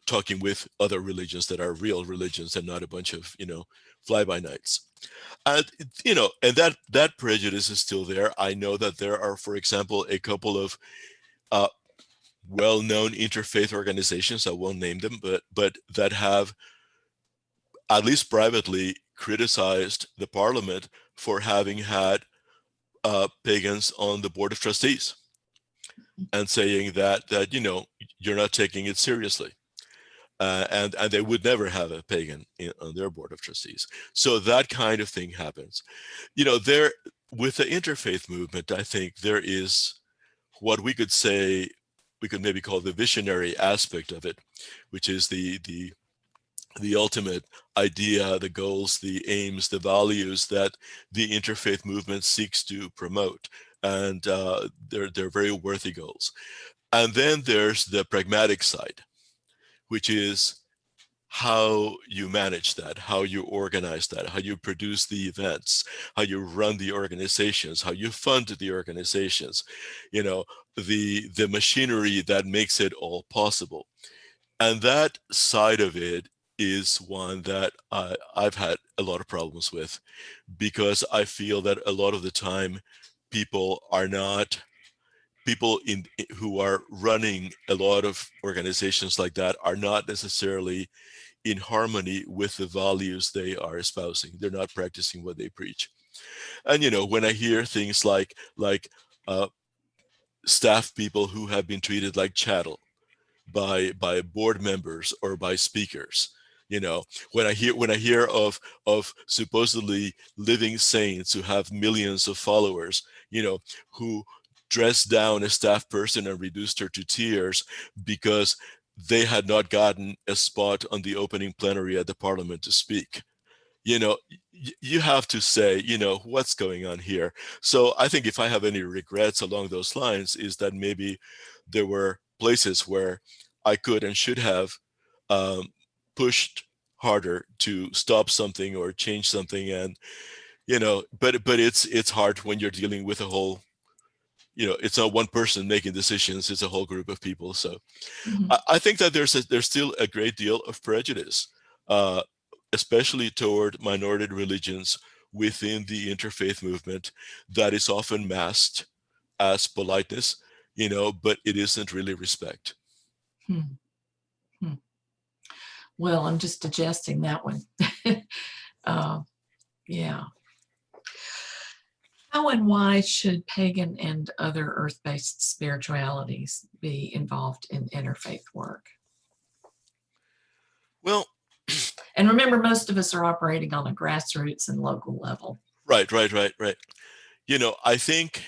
talking with other religions that are real religions and not a bunch of fly-by-nights. And and that prejudice is still there. I know that there are, for example, a couple of well-known interfaith organizations, I won't name them, but that have, at least privately, criticized the Parliament for having had pagans on the Board of Trustees, and saying that you're not taking it seriously. And they would never have a pagan on their Board of Trustees. So that kind of thing happens. There, with the interfaith movement, I think there is what we could maybe call the visionary aspect of it, which is the ultimate idea, the goals, the aims, the values that the interfaith movement seeks to promote. And they're very worthy goals. And then there's the pragmatic side, which is how you manage that, how you organize that, how you produce the events, how you run the organizations, how you fund the organizations, the machinery that makes it all possible. And that side of it is one that I've had a lot of problems with, because I feel that a lot of the time people who are running a lot of organizations like that are not necessarily in harmony with the values they are espousing. They're not practicing what they preach. And when I hear things like staff people who have been treated like chattel by board members or by speakers, when I hear of supposedly living saints who have millions of followers, who dressed down a staff person and reduced her to tears because they had not gotten a spot on the opening plenary at the Parliament to speak. You have to say, what's going on here. So I think if I have any regrets along those lines, is that maybe there were places where I could and should have pushed harder to stop something or change something. And but it's hard when you're dealing with a whole, it's not one person making decisions, it's a whole group of people. So I think that there's still a great deal of prejudice, especially toward minority religions within the interfaith movement, that is often masked as politeness, but it isn't really respect. Well, I'm just digesting that one. Yeah. How and why should pagan and other earth-based spiritualities be involved in interfaith work? Well, and remember, most of us are operating on a grassroots and local level. Right. I think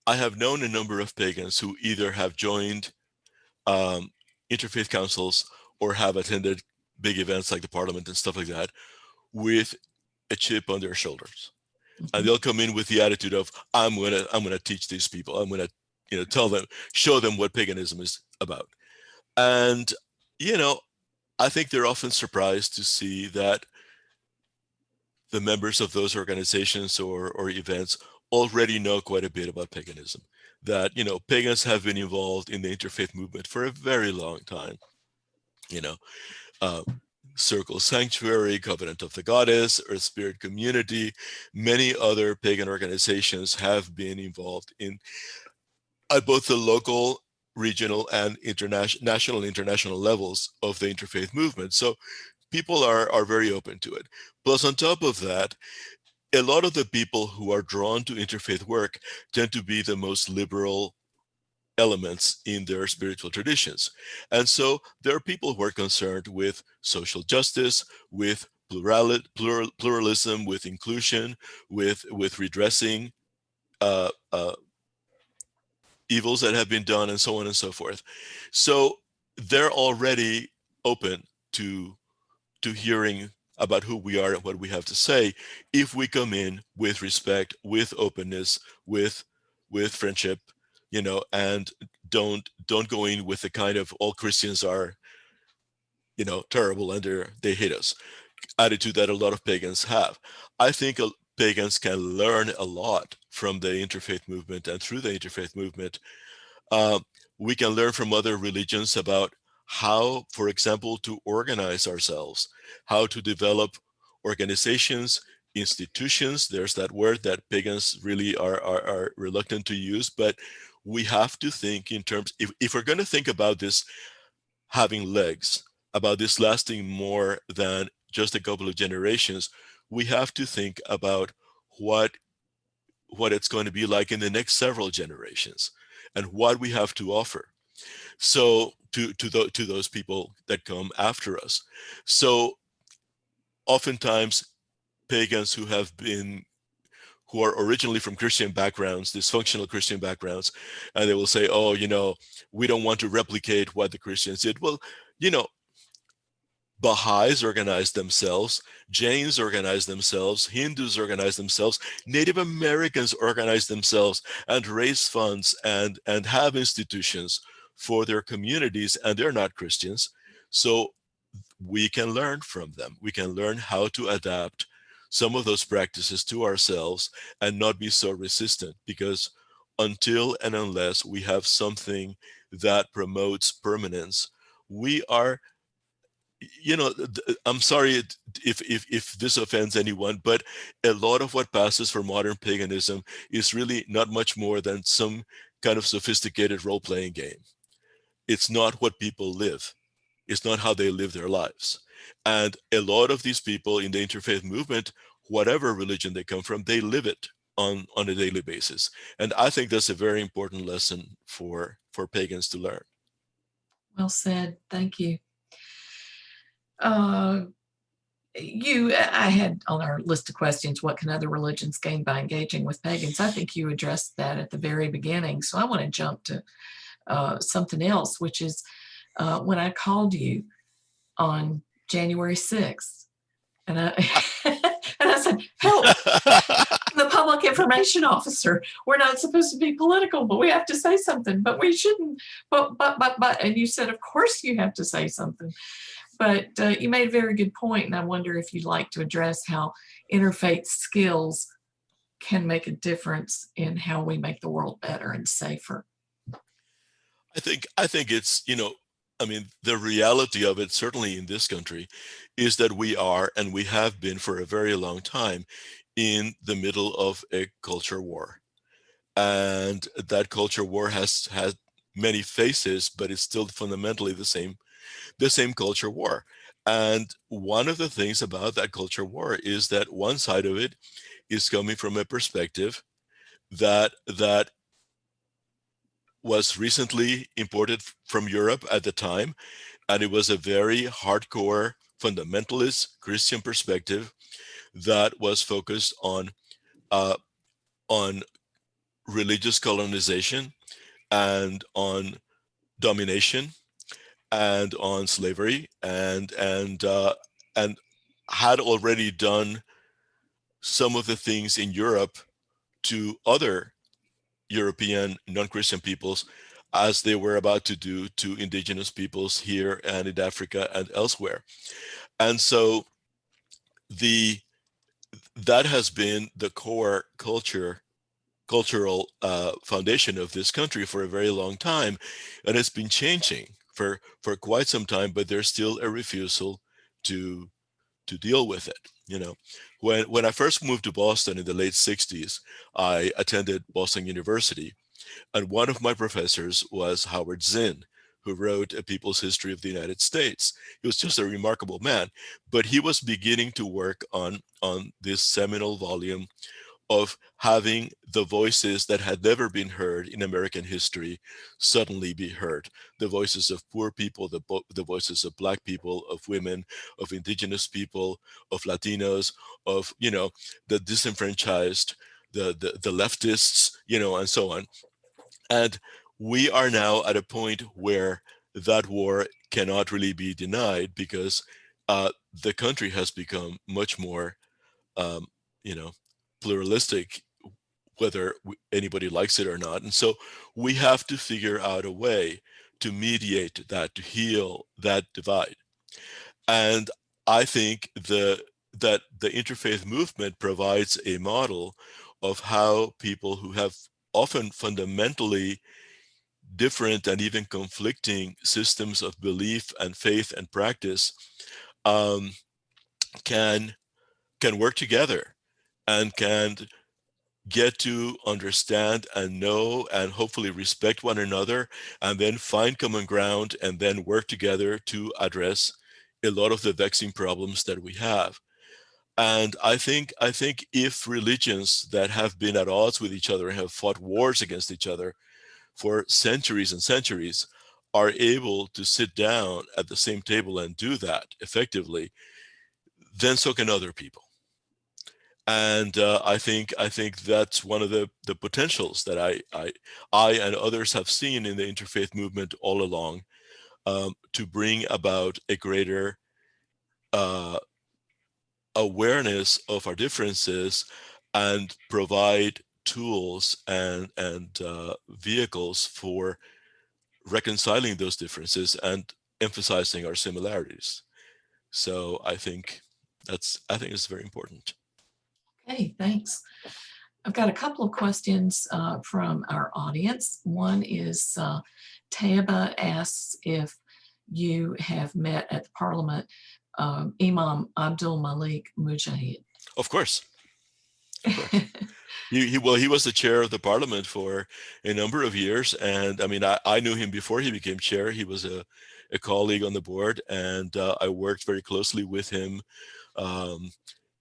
I have known a number of pagans who either have joined interfaith councils or have attended big events like the Parliament and stuff like that with a chip on their shoulders. And they'll come in with the attitude of, I'm gonna teach these people, I'm gonna tell them, show them what paganism is about. And I think they're often surprised to see that the members of those organizations or events already know quite a bit about paganism. That, pagans have been involved in the interfaith movement for a very long time. Uh, Circle Sanctuary, Covenant of the Goddess, EarthSpirit Community, many other pagan organizations have been involved at both the local, regional, and national and international levels of the interfaith movement. So people are very open to it. Plus, on top of that, a lot of the people who are drawn to interfaith work tend to be the most liberal elements in their spiritual traditions. And so there are people who are concerned with social justice, with pluralism, with inclusion, with redressing uh, uh, evils that have been done, and so on and so forth. So they're already open to hearing about who we are and what we have to say if we come in with respect, with openness, with friendship, and don't go in with the kind of all Christians are, terrible and they hate us attitude that a lot of pagans have. I think pagans can learn a lot from the interfaith movement, and through the interfaith movement, we can learn from other religions about how, for example, to organize ourselves, how to develop organizations, institutions. There's that word that pagans really are reluctant to use, but we have to think in terms, if we're going to think about this having legs, about this lasting more than just a couple of generations, we have to think about what it's going to be like in the next several generations and what we have to offer. So to those people that come after us. So oftentimes pagans who are originally from Christian backgrounds, dysfunctional Christian backgrounds, and they will say, oh, we don't want to replicate what the Christians did. Well, Baha'is organized themselves, Jains organized themselves, Hindus organized themselves, Native Americans organized themselves and raise funds and have institutions for their communities, and they're not Christians. So we can learn from them. We can learn how to adapt some of those practices to ourselves and not be so resistant, because until and unless we have something that promotes permanence, we are, I'm sorry if this offends anyone, but a lot of what passes for modern paganism is really not much more than some kind of sophisticated role-playing game. It's not what people live. It's not how they live their lives. And a lot of these people in the interfaith movement, whatever religion they come from, they live it on a daily basis. And I think that's a very important lesson for pagans to learn. Well said. Thank you. I had on our list of questions, what can other religions gain by engaging with pagans? I think you addressed that at the very beginning. So I want to jump to something else, which is when I called you on January 6th, and I, and I said, help, I'm the public information officer. We're not supposed to be political, but we have to say something, but we shouldn't, but, and you said, of course you have to say something. But you made a very good point, and I wonder if you'd like to address how interfaith skills can make a difference in how we make the world better and safer. I think it's, the reality of it, certainly in this country, is that we are, and we have been for a very long time, in the middle of a culture war. And that culture war has many faces, but it's still fundamentally the same culture war. And one of the things about that culture war is that one side of it is coming from a perspective that was recently imported from Europe at the time, and it was a very hardcore fundamentalist Christian perspective that was focused on religious colonization and on domination and on slavery, and had already done some of the things in Europe to other European non-Christian peoples as they were about to do to indigenous peoples here and in Africa and elsewhere. And so that has been the core cultural foundation of this country for a very long time, and it's been changing for quite some time, but there's still a refusal to deal with it. You know, when I first moved to Boston in the late 60s, I attended Boston University, and one of my professors was Howard Zinn, who wrote A People's History of the United States. He was just a remarkable man, but he was beginning to work on this seminal volume of having the voices that had never been heard in American history suddenly be heard. The voices of poor people, the voices of Black people, of women, of indigenous people, of Latinos, of, you know, the disenfranchised, the leftists, you know, and so on. And we are now at a point where that war cannot really be denied, because the country has become much more, you know, pluralistic, whether anybody likes it or not. And so we have to figure out a way to mediate that, to heal that divide. And I think that the interfaith movement provides a model of how people who have often fundamentally different and even conflicting systems of belief and faith and practice um, can work together and can get to understand and know and hopefully respect one another, and then find common ground and then work together to address a lot of the vexing problems that we have. And I think if religions that have been at odds with each other and have fought wars against each other for centuries and centuries are able to sit down at the same table and do that effectively, then so can other people. And I think that's one of the potentials that I and others have seen in the interfaith movement all along, to bring about a greater awareness of our differences and provide tools and vehicles for reconciling those differences and emphasizing our similarities. So I think it's very important. Okay, thanks. I've got a couple of questions from our audience. One is Taba asks if you have met at the Parliament Imam Abdul Malik Mujahid. Of course. He was the chair of the Parliament for a number of years, and I mean I knew him before he became chair. He was a colleague on the board, and I worked very closely with him.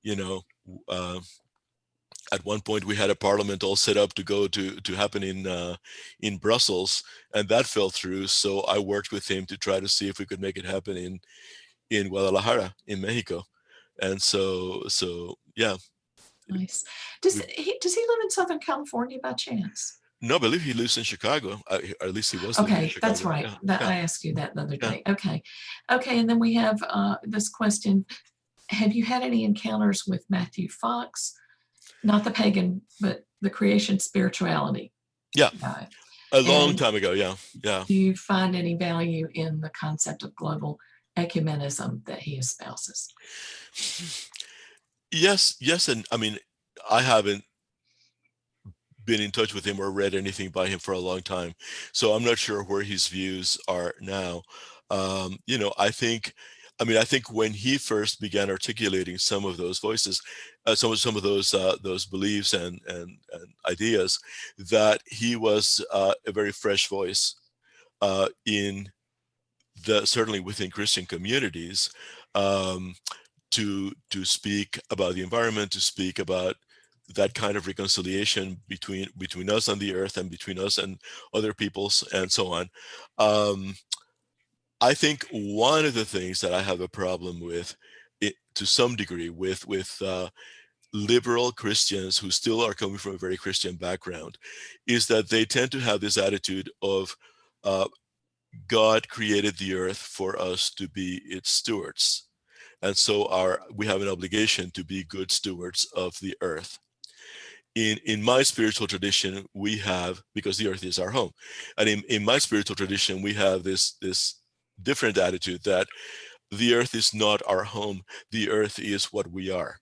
You know, at one point we had a parliament all set up to go to happen in Brussels, and that fell through. So I worked with him to try to see if we could make it happen in Guadalajara, in Mexico. And so yeah. Nice. Does he live in Southern California by chance? No, I believe he lives in Chicago. Or at least he was living in Okay, Chicago. that's right. Yeah. I asked you that the other day. Okay, and then we have this question. Have you had any encounters with Matthew Fox? Not the pagan, but the creation spirituality guy. A long time ago, yeah. Do you find any value in the concept of global ecumenism that he espouses? Yes, and I mean, I haven't been in touch with him or read anything by him for a long time, so I'm not sure where his views are now. You know, I think when he first began articulating some of those voices, some of those beliefs and ideas, that he was a very fresh voice in certainly within Christian communities, to speak about the environment, to speak about that kind of reconciliation between us and the earth, and between us and other peoples, and so on. I think one of the things that I have a problem with, to some degree, with liberal Christians who still are coming from a very Christian background, is that they tend to have this attitude of God created the earth for us to be its stewards. And so we have an obligation to be good stewards of the earth. in my spiritual tradition, we have, because the earth is our home, and in my spiritual tradition, we have this different attitude that the earth is not our home. The earth is what we are.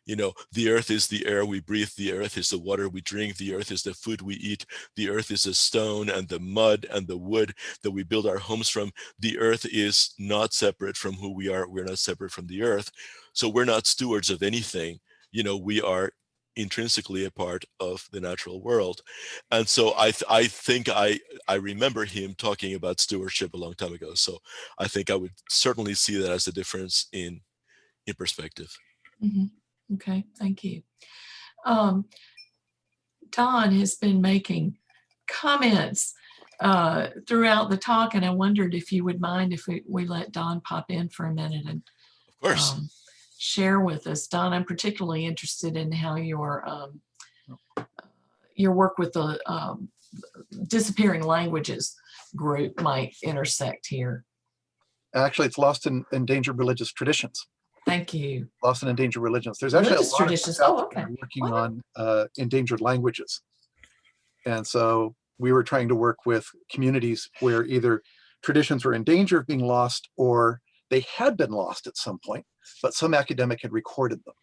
You know, the earth is the air we breathe. The earth is the water we drink. The earth is the food we eat. The earth is the stone and the mud and the wood that we build our homes from. The earth is not separate from who we are. We're not separate from the earth. So we're not stewards of anything. You know, we are intrinsically a part of the natural world. And so I think I remember him talking about stewardship a long time ago. So I think I would certainly see that as a difference in perspective. Mm-hmm. Okay, thank you. Don has been making comments throughout the talk, and I wondered if you would mind if we let Don pop in for a minute and of course share with us. Don, I'm particularly interested in how your work with the disappearing languages group might intersect here. Actually, it's Lost and Endangered Religious Traditions. Thank you. Lost and Endangered Religions. There's actually Religious a lot traditions. of Okay. working on endangered languages. And so we were trying to work with communities where either traditions were in danger of being lost or they had been lost at some point, but some academic had recorded them.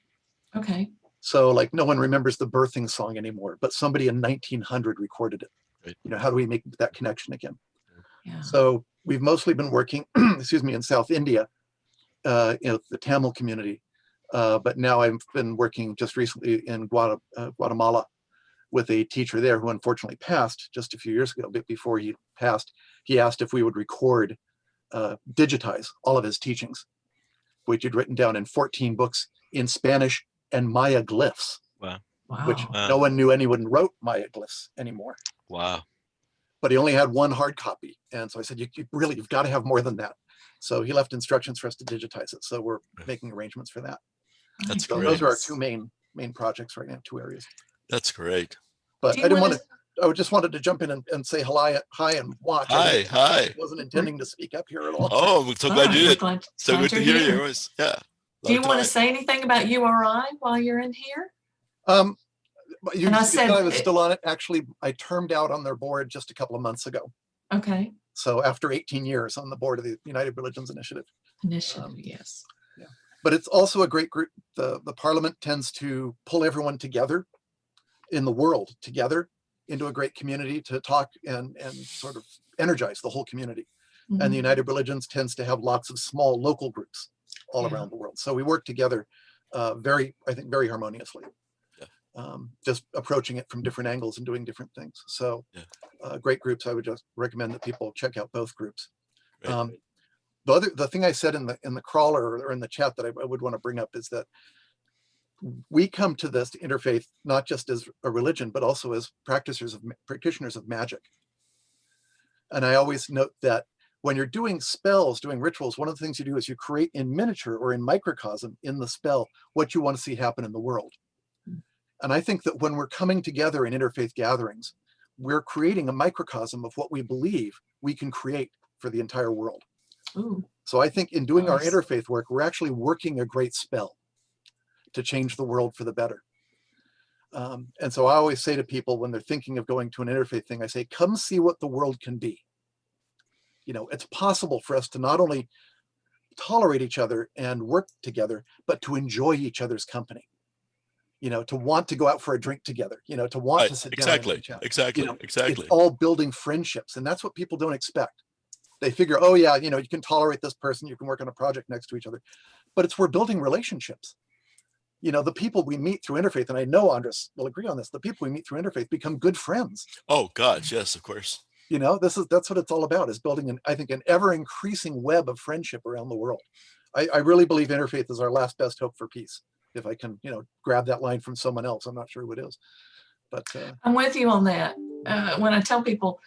Okay. So like no one remembers the birthing song anymore, but somebody in 1900 recorded it. Right. You know, how do we make that connection again? Yeah. So we've mostly been working, excuse me, in South India, you know, the Tamil community. But now I've been working just recently in Guatemala with a teacher there who unfortunately passed just a few years ago. But before he passed, he asked if we would record, digitize all of his teachings, which he'd written down in 14 books in Spanish and Maya glyphs. Wow. Which Wow. no one knew anyone wrote Maya glyphs anymore. Wow. But he only had one hard copy. And so I said, you've got to have more than that. So he left instructions for us to digitize it. So we're making arrangements for that. That's So great. those are our two main projects right now, two areas. That's great. But I just wanted to jump in and say hi and watch. Hi. I wasn't intending to speak up here at all. Oh, I'm so glad you did. So good to hear you. your voice. Yeah. Do you want to say anything about URI while you're in here? You said I was still on it. Actually, I termed out on their board just a couple of months ago. Okay. So after 18 years on the board of the United Religions Initiative. Yes. Yeah. But it's also a great group. The Parliament tends to pull everyone together in the world together into a great community to talk and sort of energize the whole community. Mm-hmm. And the United Religions tends to have lots of small local groups all around the world. So we work together very harmoniously. Just approaching it from different angles and doing different things. So great groups. I would just recommend that people check out both groups. The thing I said in the crawler or in the chat that I would want to bring up is that we come to this interfaith not just as a religion, but also as practitioners of magic. And I always note that when you're doing spells, doing rituals, one of the things you do is you create in miniature or in microcosm in the spell what you want to see happen in the world. And I think that when we're coming together in interfaith gatherings, we're creating a microcosm of what we believe we can create for the entire world. Ooh. So I think in doing our interfaith work, we're actually working a great spell to change the world for the better. And so I always say to people when they're thinking of going to an interfaith thing, I say, come see what the world can be. You know, it's possible for us to not only tolerate each other and work together, but to enjoy each other's company. You know, to want to go out for a drink together, you know, to want to sit down and chat. Exactly. You know, it's all building friendships. And that's what people don't expect. They figure, oh yeah, you know, you can tolerate this person, you can work on a project next to each other, but we're building relationships. You know, the people we meet through interfaith, and I know Andras will agree on this, the people we meet through interfaith become good friends. Oh God, yes, of course. You know, that's what it's all about, is building an ever increasing web of friendship around the world. I really believe interfaith is our last best hope for peace. If I can, you know, grab that line from someone else, I'm not sure who it is, but I'm with you on that. When I tell people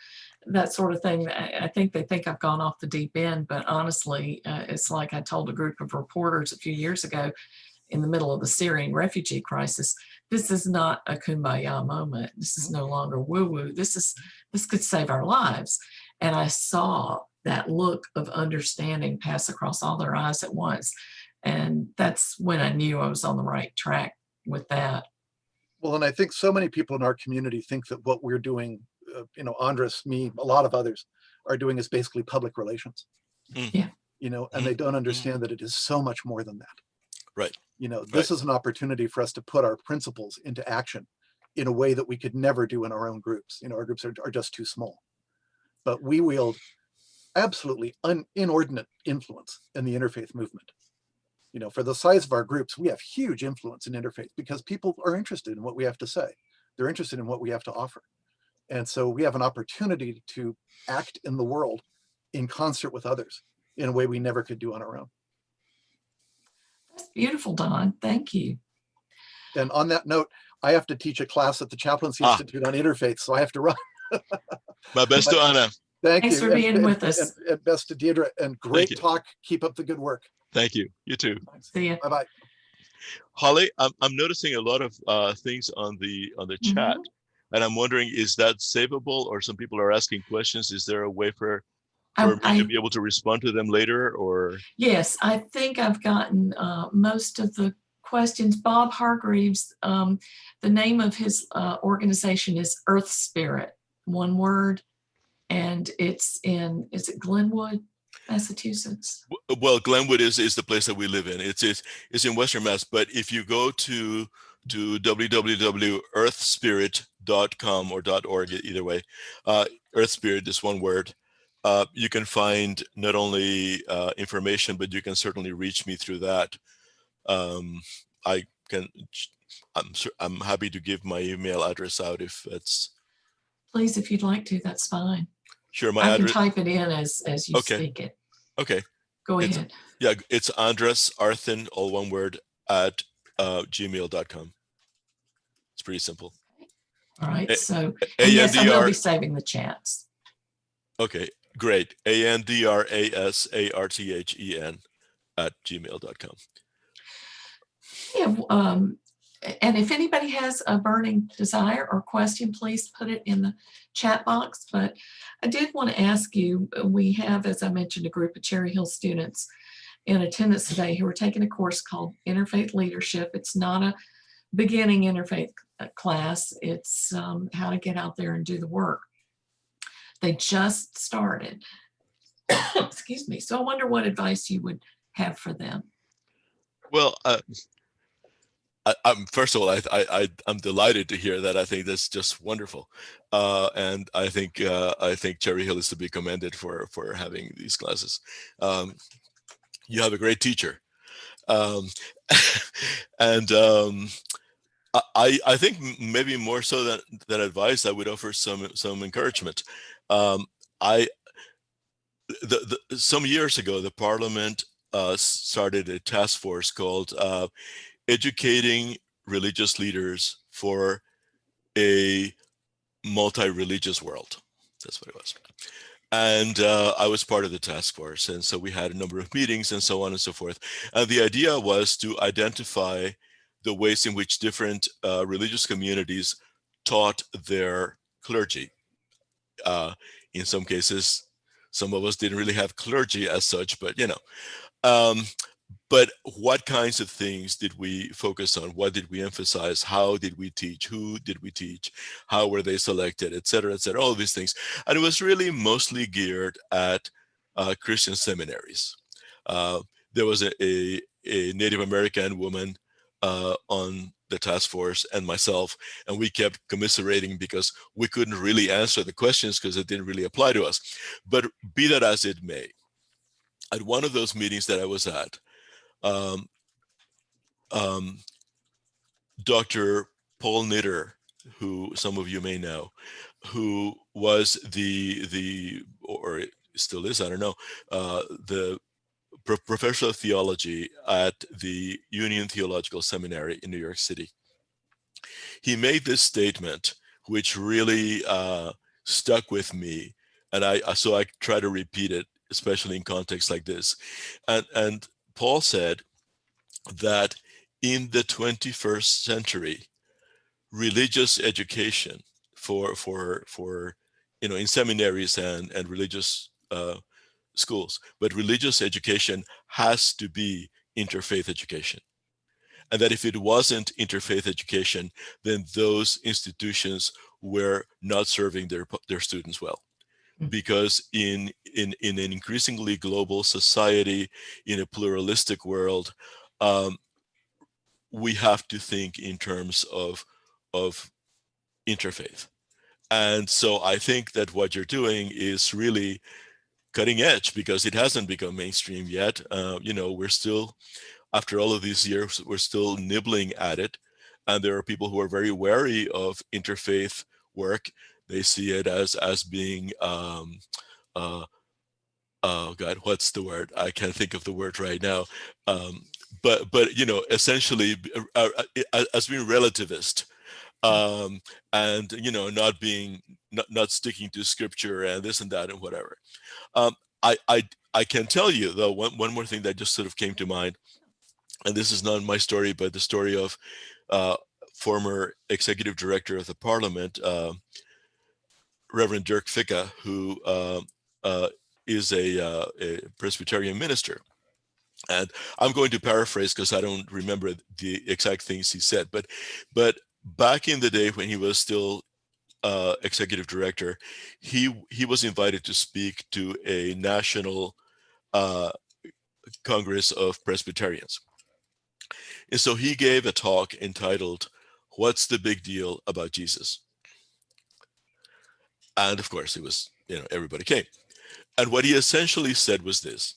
that sort of thing, I think they think I've gone off the deep end, but honestly, it's like I told a group of reporters a few years ago in the middle of the Syrian refugee crisis, this is not a kumbaya moment. This is no longer woo-woo. This could save our lives. And I saw that look of understanding pass across all their eyes at once. And that's when I knew I was on the right track with that. Well, and I think so many people in our community think that what we're doing, Andras, me, a lot of others are doing is basically public relations. Yeah. And they don't understand that it is so much more than that. Right. This is an opportunity for us to put our principles into action in a way that we could never do in our own groups. Our groups are just too small. But we wield absolutely inordinate influence in the interfaith movement. For the size of our groups, we have huge influence in interfaith because people are interested in what we have to say. They're interested in what we have to offer. And so we have an opportunity to act in the world in concert with others in a way we never could do on our own. That's beautiful, Don. Thank you. And on that note, I have to teach a class at the Chaplaincy Institute on interfaith, so I have to run. My best to Anna. Thank you. Thanks for being with us. And best to Deidre. And great talk. Keep up the good work. Thank you. You too. See ya. Bye-bye. Holly, I'm noticing a lot of things on the chat, and I'm wondering, is that savable, or some people are asking questions? Is there a way for me to be able to respond to them later, or? Yes, I think I've gotten most of the questions. Bob Hargreaves, the name of his organization is EarthSpirit, one word, and it's in, is it Glenwood, Massachusetts? Well, Glenwood is the place that we live in. It's in Western Mass, but if you go to www.earthspirit.com or .org, either way, EarthSpirit is one word. You can find not only information, but you can certainly reach me through that. I'm happy to give my email address out if it's. Please, if you'd like to, that's fine. Sure, my I address. can type it in as you speak it. Okay. Go ahead. Yeah, it's Andras Arthen, all one word, at gmail.com. It's pretty simple. All right. So, and yes, I will be saving the chats. Okay, great. ANDRASARTHEN at gmail.com. Yeah. And if anybody has a burning desire or question, please put it in the chat box. But I did want to ask you, we have, as I mentioned, a group of Cherry Hill students in attendance today who are taking a course called Interfaith Leadership. It's not a beginning interfaith class. It's how to get out there and do the work. They just started. Excuse me. So I wonder what advice you would have for them. Well, first of all, I'm delighted to hear that. I think that's just wonderful, and I think Cherry Hill is to be commended for having these classes. You have a great teacher, and I think maybe more so than advice, I would offer some encouragement. Some years ago, the Parliament started a task force called Educating Religious Leaders for a Multi-Religious World. That's what it was. And I was part of the task force. And so we had a number of meetings and so on and so forth. And the idea was to identify the ways in which different religious communities taught their clergy. In some cases, some of us didn't really have clergy as such, but but what kinds of things did we focus on? What did we emphasize? How did we teach? Who did we teach? How were they selected, et cetera, all these things. And it was really mostly geared at Christian seminaries. There was a Native American woman on the task force and myself, and we kept commiserating because we couldn't really answer the questions because it didn't really apply to us. But be that as it may, at one of those meetings that I was at, Dr. Paul Nitter, who some of you may know, who was or still is, I don't know, the professor of theology at the Union Theological Seminary in New York City. He made this statement, which really stuck with me, and so I try to repeat it, especially in contexts like this. And Paul said that in the 21st century, religious education for in seminaries and religious schools, but religious education has to be interfaith education. and that if it wasn't interfaith education, then those institutions were not serving their students well. Because in an increasingly global society, in a pluralistic world, we have to think in terms of interfaith. And so I think that what you're doing is really cutting edge, because it hasn't become mainstream yet. We're still, after all of these years, we're still nibbling at it. And there are people who are very wary of interfaith work. They see it as being, oh God, what's the word? I can't think of the word right now. But essentially as being relativist. And not sticking to scripture and this and that and whatever. I can tell you though, one more thing that just sort of came to mind, and this is not my story, but the story of former executive director of the Parliament, Reverend Dirk Ficka, who is a Presbyterian minister. And I'm going to paraphrase because I don't remember the exact things he said, but back in the day when he was still executive director, he was invited to speak to a national Congress of Presbyterians. And so he gave a talk entitled, "What's the Big Deal About Jesus?" And of course, it was, everybody came. And what he essentially said was this: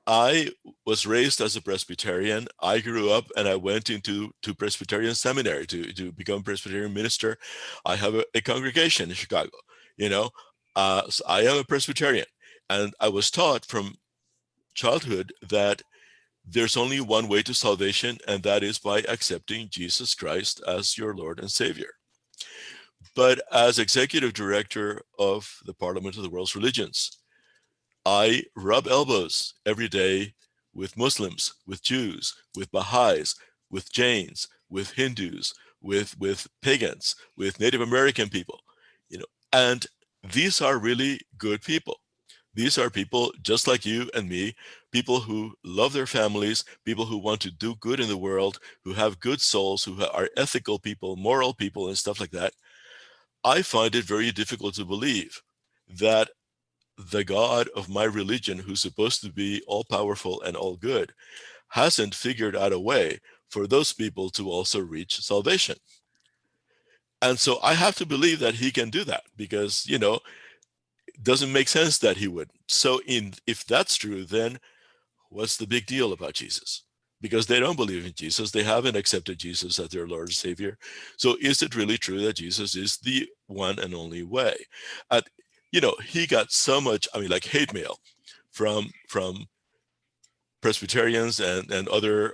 I was raised as a Presbyterian. I grew up and I went into Presbyterian seminary to become Presbyterian minister. I have a congregation in Chicago, so I am a Presbyterian. And I was taught from childhood that there's only one way to salvation, and that is by accepting Jesus Christ as your Lord and Savior. But as executive director of the Parliament of the World's Religions, I rub elbows every day with Muslims, with Jews, with Baha'is, with Jains, with Hindus, with pagans, with Native American people, and these are really good people. These are people just like you and me, people who love their families, people who want to do good in the world, who have good souls, who are ethical people, moral people, and stuff like that. I find it very difficult to believe that the God of my religion, who's supposed to be all-powerful and all good, hasn't figured out a way for those people to also reach salvation. And so I have to believe that he can do that, because, it doesn't make sense that he wouldn't. So if that's true, then what's the big deal about Jesus? Because they don't believe in Jesus. They haven't accepted Jesus as their Lord and Savior. So is it really true that Jesus is the one and only way? He got so much, hate mail from Presbyterians and other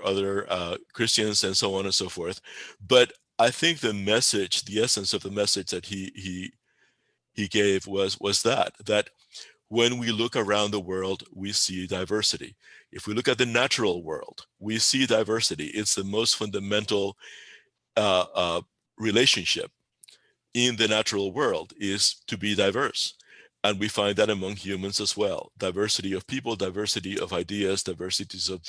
Christians and so on and so forth. But I think the essence of the message that he gave was that when we look around the world, we see diversity. If we look at the natural world, we see diversity. It's the most fundamental relationship in the natural world, is to be diverse. And we find that among humans as well. Diversity of people, diversity of ideas, diversities of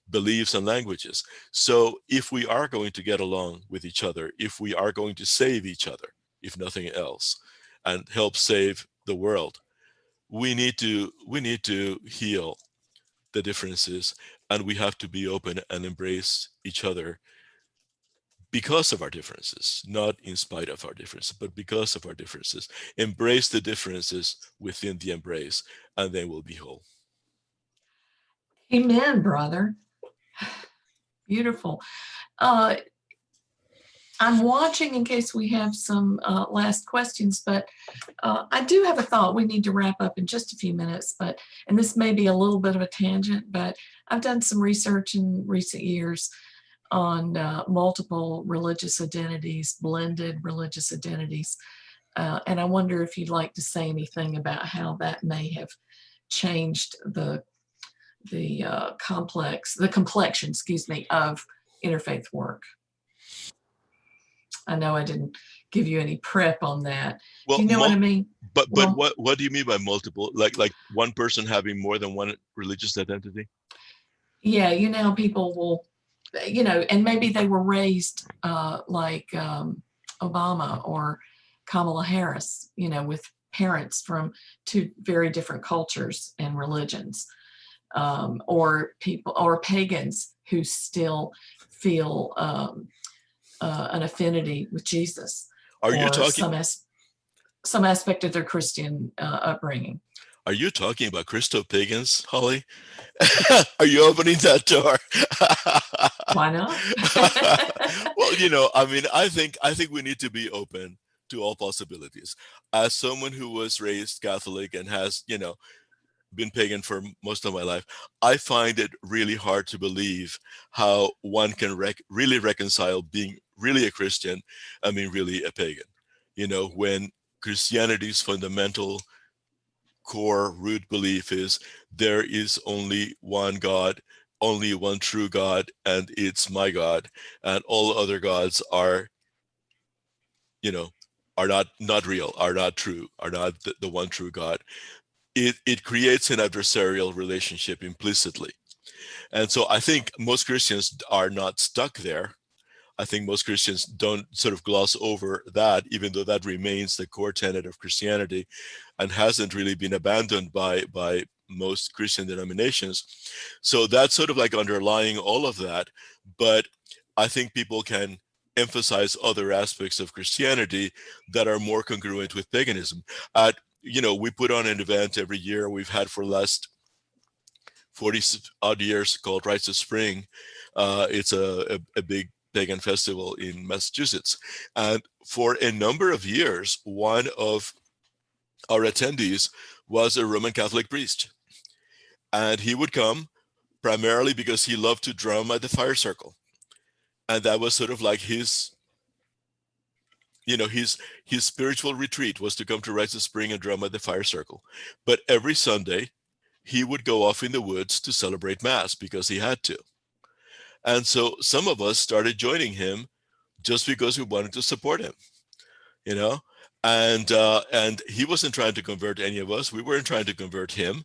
beliefs and languages. So if we are going to get along with each other, if we are going to save each other, if nothing else, and help save the world, we need to heal the differences, and we have to be open and embrace each other because of our differences, not in spite of our differences, but because of our differences. Embrace the differences within the embrace, and then we'll be whole. Amen, brother. Beautiful. I'm watching in case we have some last questions, but I do have a thought. We need to wrap up in just a few minutes, and this may be a little bit of a tangent, but I've done some research in recent years on multiple religious identities, blended religious identities. And I wonder if you'd like to say anything about how that may have changed the complexion, of interfaith work. I know I didn't give you any prep on that. Well, do you know what I mean? But what do you mean by multiple? Like one person having more than one religious identity? Yeah, people will you know, and maybe they were raised like Obama or Kamala Harris, you know, with parents from two very different cultures and religions, or people, or pagans who still feel an affinity with Jesus, Are you or talking? some aspect of their Christian upbringing. Are you talking about Christo-pagans, Holly? Are you opening that door? Why not? Well, you know, I mean, I think we need to be open to all possibilities. As someone who was raised Catholic and has, you know, been pagan for most of my life, I find it really hard to believe how one can really reconcile being really a Christian, I mean, really a pagan. You know, when Christianity's fundamental core root belief is there is only one God, only one true God, and it's my God, and all other gods are, you know, are not real, are not true, are not the one true God. It creates an adversarial relationship implicitly. And so I think most Christians are not stuck there. I think most Christians don't sort of gloss over that, even though that remains the core tenet of Christianity and hasn't really been abandoned by most Christian denominations. So that's sort of like underlying all of that. But I think people can emphasize other aspects of Christianity that are more congruent with paganism. You know, we put on an event every year, we've had for the last 40 odd years, called Rites of Spring. It's a big pagan festival in Massachusetts. And for a number of years, one of our attendees was a Roman Catholic priest. And he would come primarily because he loved to drum at the fire circle. And that was sort of like his, you know, his spiritual retreat was to come to Rites of Spring and drum at the fire circle. But every Sunday, he would go off in the woods to celebrate Mass because he had to. And so some of us started joining him just because we wanted to support him, you know, and he wasn't trying to convert any of us. We weren't trying to convert him.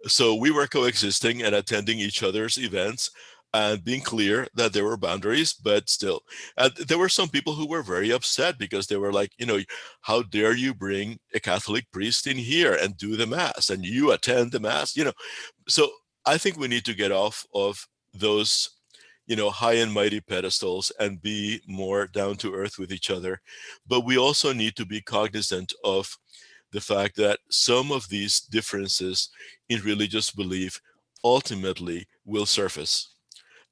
So we were coexisting and attending each other's events and being clear that there were boundaries, but still. And there were some people who were very upset because they were like, you know, how dare you bring a Catholic priest in here and do the Mass and you attend the Mass, you know. So I think we need to get off of those, you know, high and mighty pedestals and be more down to earth with each other. But we also need to be cognizant of the fact that some of these differences in religious belief ultimately will surface.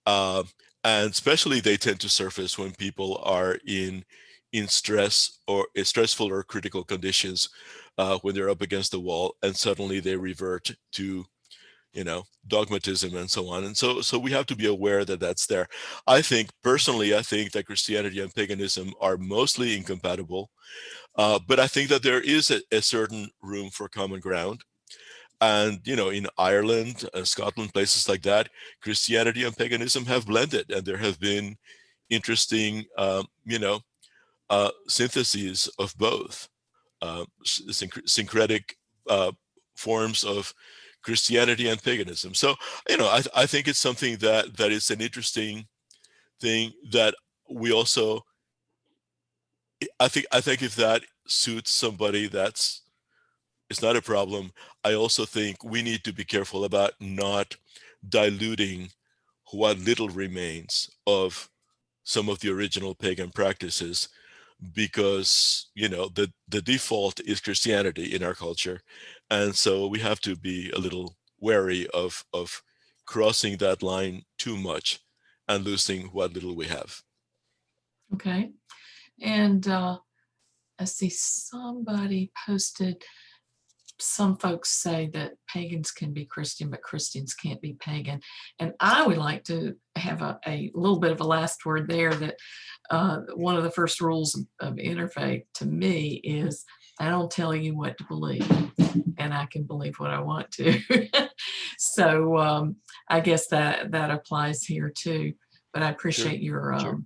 And especially they tend to surface when people are in stress or stressful or critical conditions, when they're up against the wall and suddenly they revert to, you know, dogmatism and so on. And so we have to be aware that that's there. I think that Christianity and paganism are mostly incompatible, but I think that there is a certain room for common ground. And, you know, in Ireland, Scotland, places like that, Christianity and paganism have blended, and there have been interesting, you know, syntheses of both, syncretic forms of Christianity and paganism. So, you know, I think it's something that is an interesting thing that we also, I think if that suits somebody, it's not a problem. I also think we need to be careful about not diluting what little remains of some of the original pagan practices, because, you know, the default is Christianity in our culture. And so we have to be a little wary of crossing that line too much and losing what little we have. Okay. And I see somebody posted, some folks say that pagans can be Christian, but Christians can't be pagan. And I would like to have a little bit of a last word there, that one of the first rules of interfaith to me is I don't tell you what to believe, and I can believe what I want to. So I guess that applies here too. But I appreciate Sure.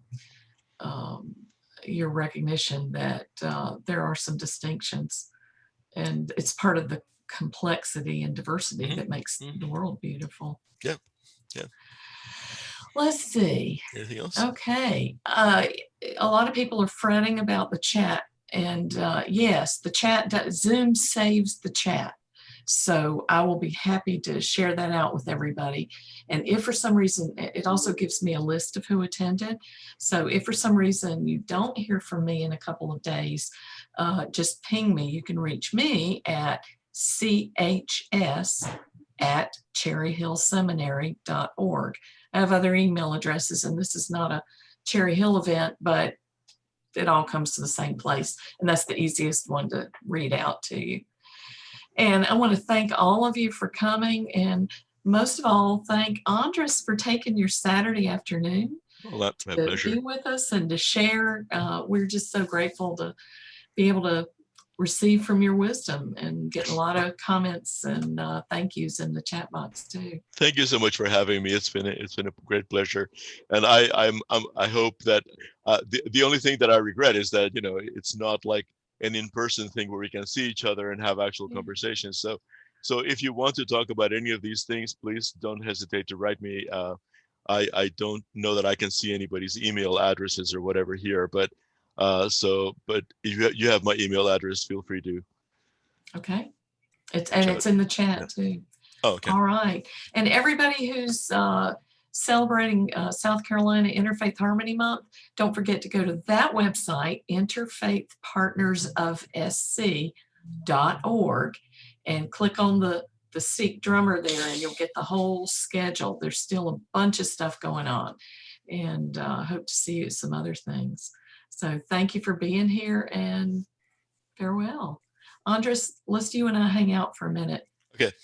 your recognition that there are some distinctions, and it's part of the complexity and diversity that makes the world beautiful. Yeah. Yeah. Let's see. Anything else? Okay. A lot of people are fretting about the chat. And yes, the chat, Zoom saves the chat. So I will be happy to share that out with everybody. And if for some reason, it also gives me a list of who attended. So if for some reason you don't hear from me in a couple of days, just ping me. You can reach me at chs@cherryhillseminary.org. I have other email addresses, and this is not a Cherry Hill event, but it all comes to the same place. And that's the easiest one to read out to you. And I want to thank all of you for coming. And most of all, thank Andras for taking your Saturday afternoon Well, that's my to pleasure. be with us and to share. We're just so grateful to be able to receive from your wisdom, and get a lot of comments and thank yous in the chat box too. Thank you so much for having me. It's been a great pleasure, and I hope that the only thing that I regret is that it's not like an in-person thing where we can see each other and have actual conversations. So if you want to talk about any of these things, please don't hesitate to write me. I don't know that I can see anybody's email addresses or whatever here, but but if you have my email address, feel free to. Okay. It's in the chat too. Oh, okay. All right. And everybody who's celebrating South Carolina Interfaith Harmony Month, don't forget to go to that website, interfaithpartnersofsc.org, and click on the Sikh drummer there, and you'll get the whole schedule. There's still a bunch of stuff going on, and hope to see you at some other things. So thank you for being here, and farewell. Andras, let's you and I hang out for a minute. Okay.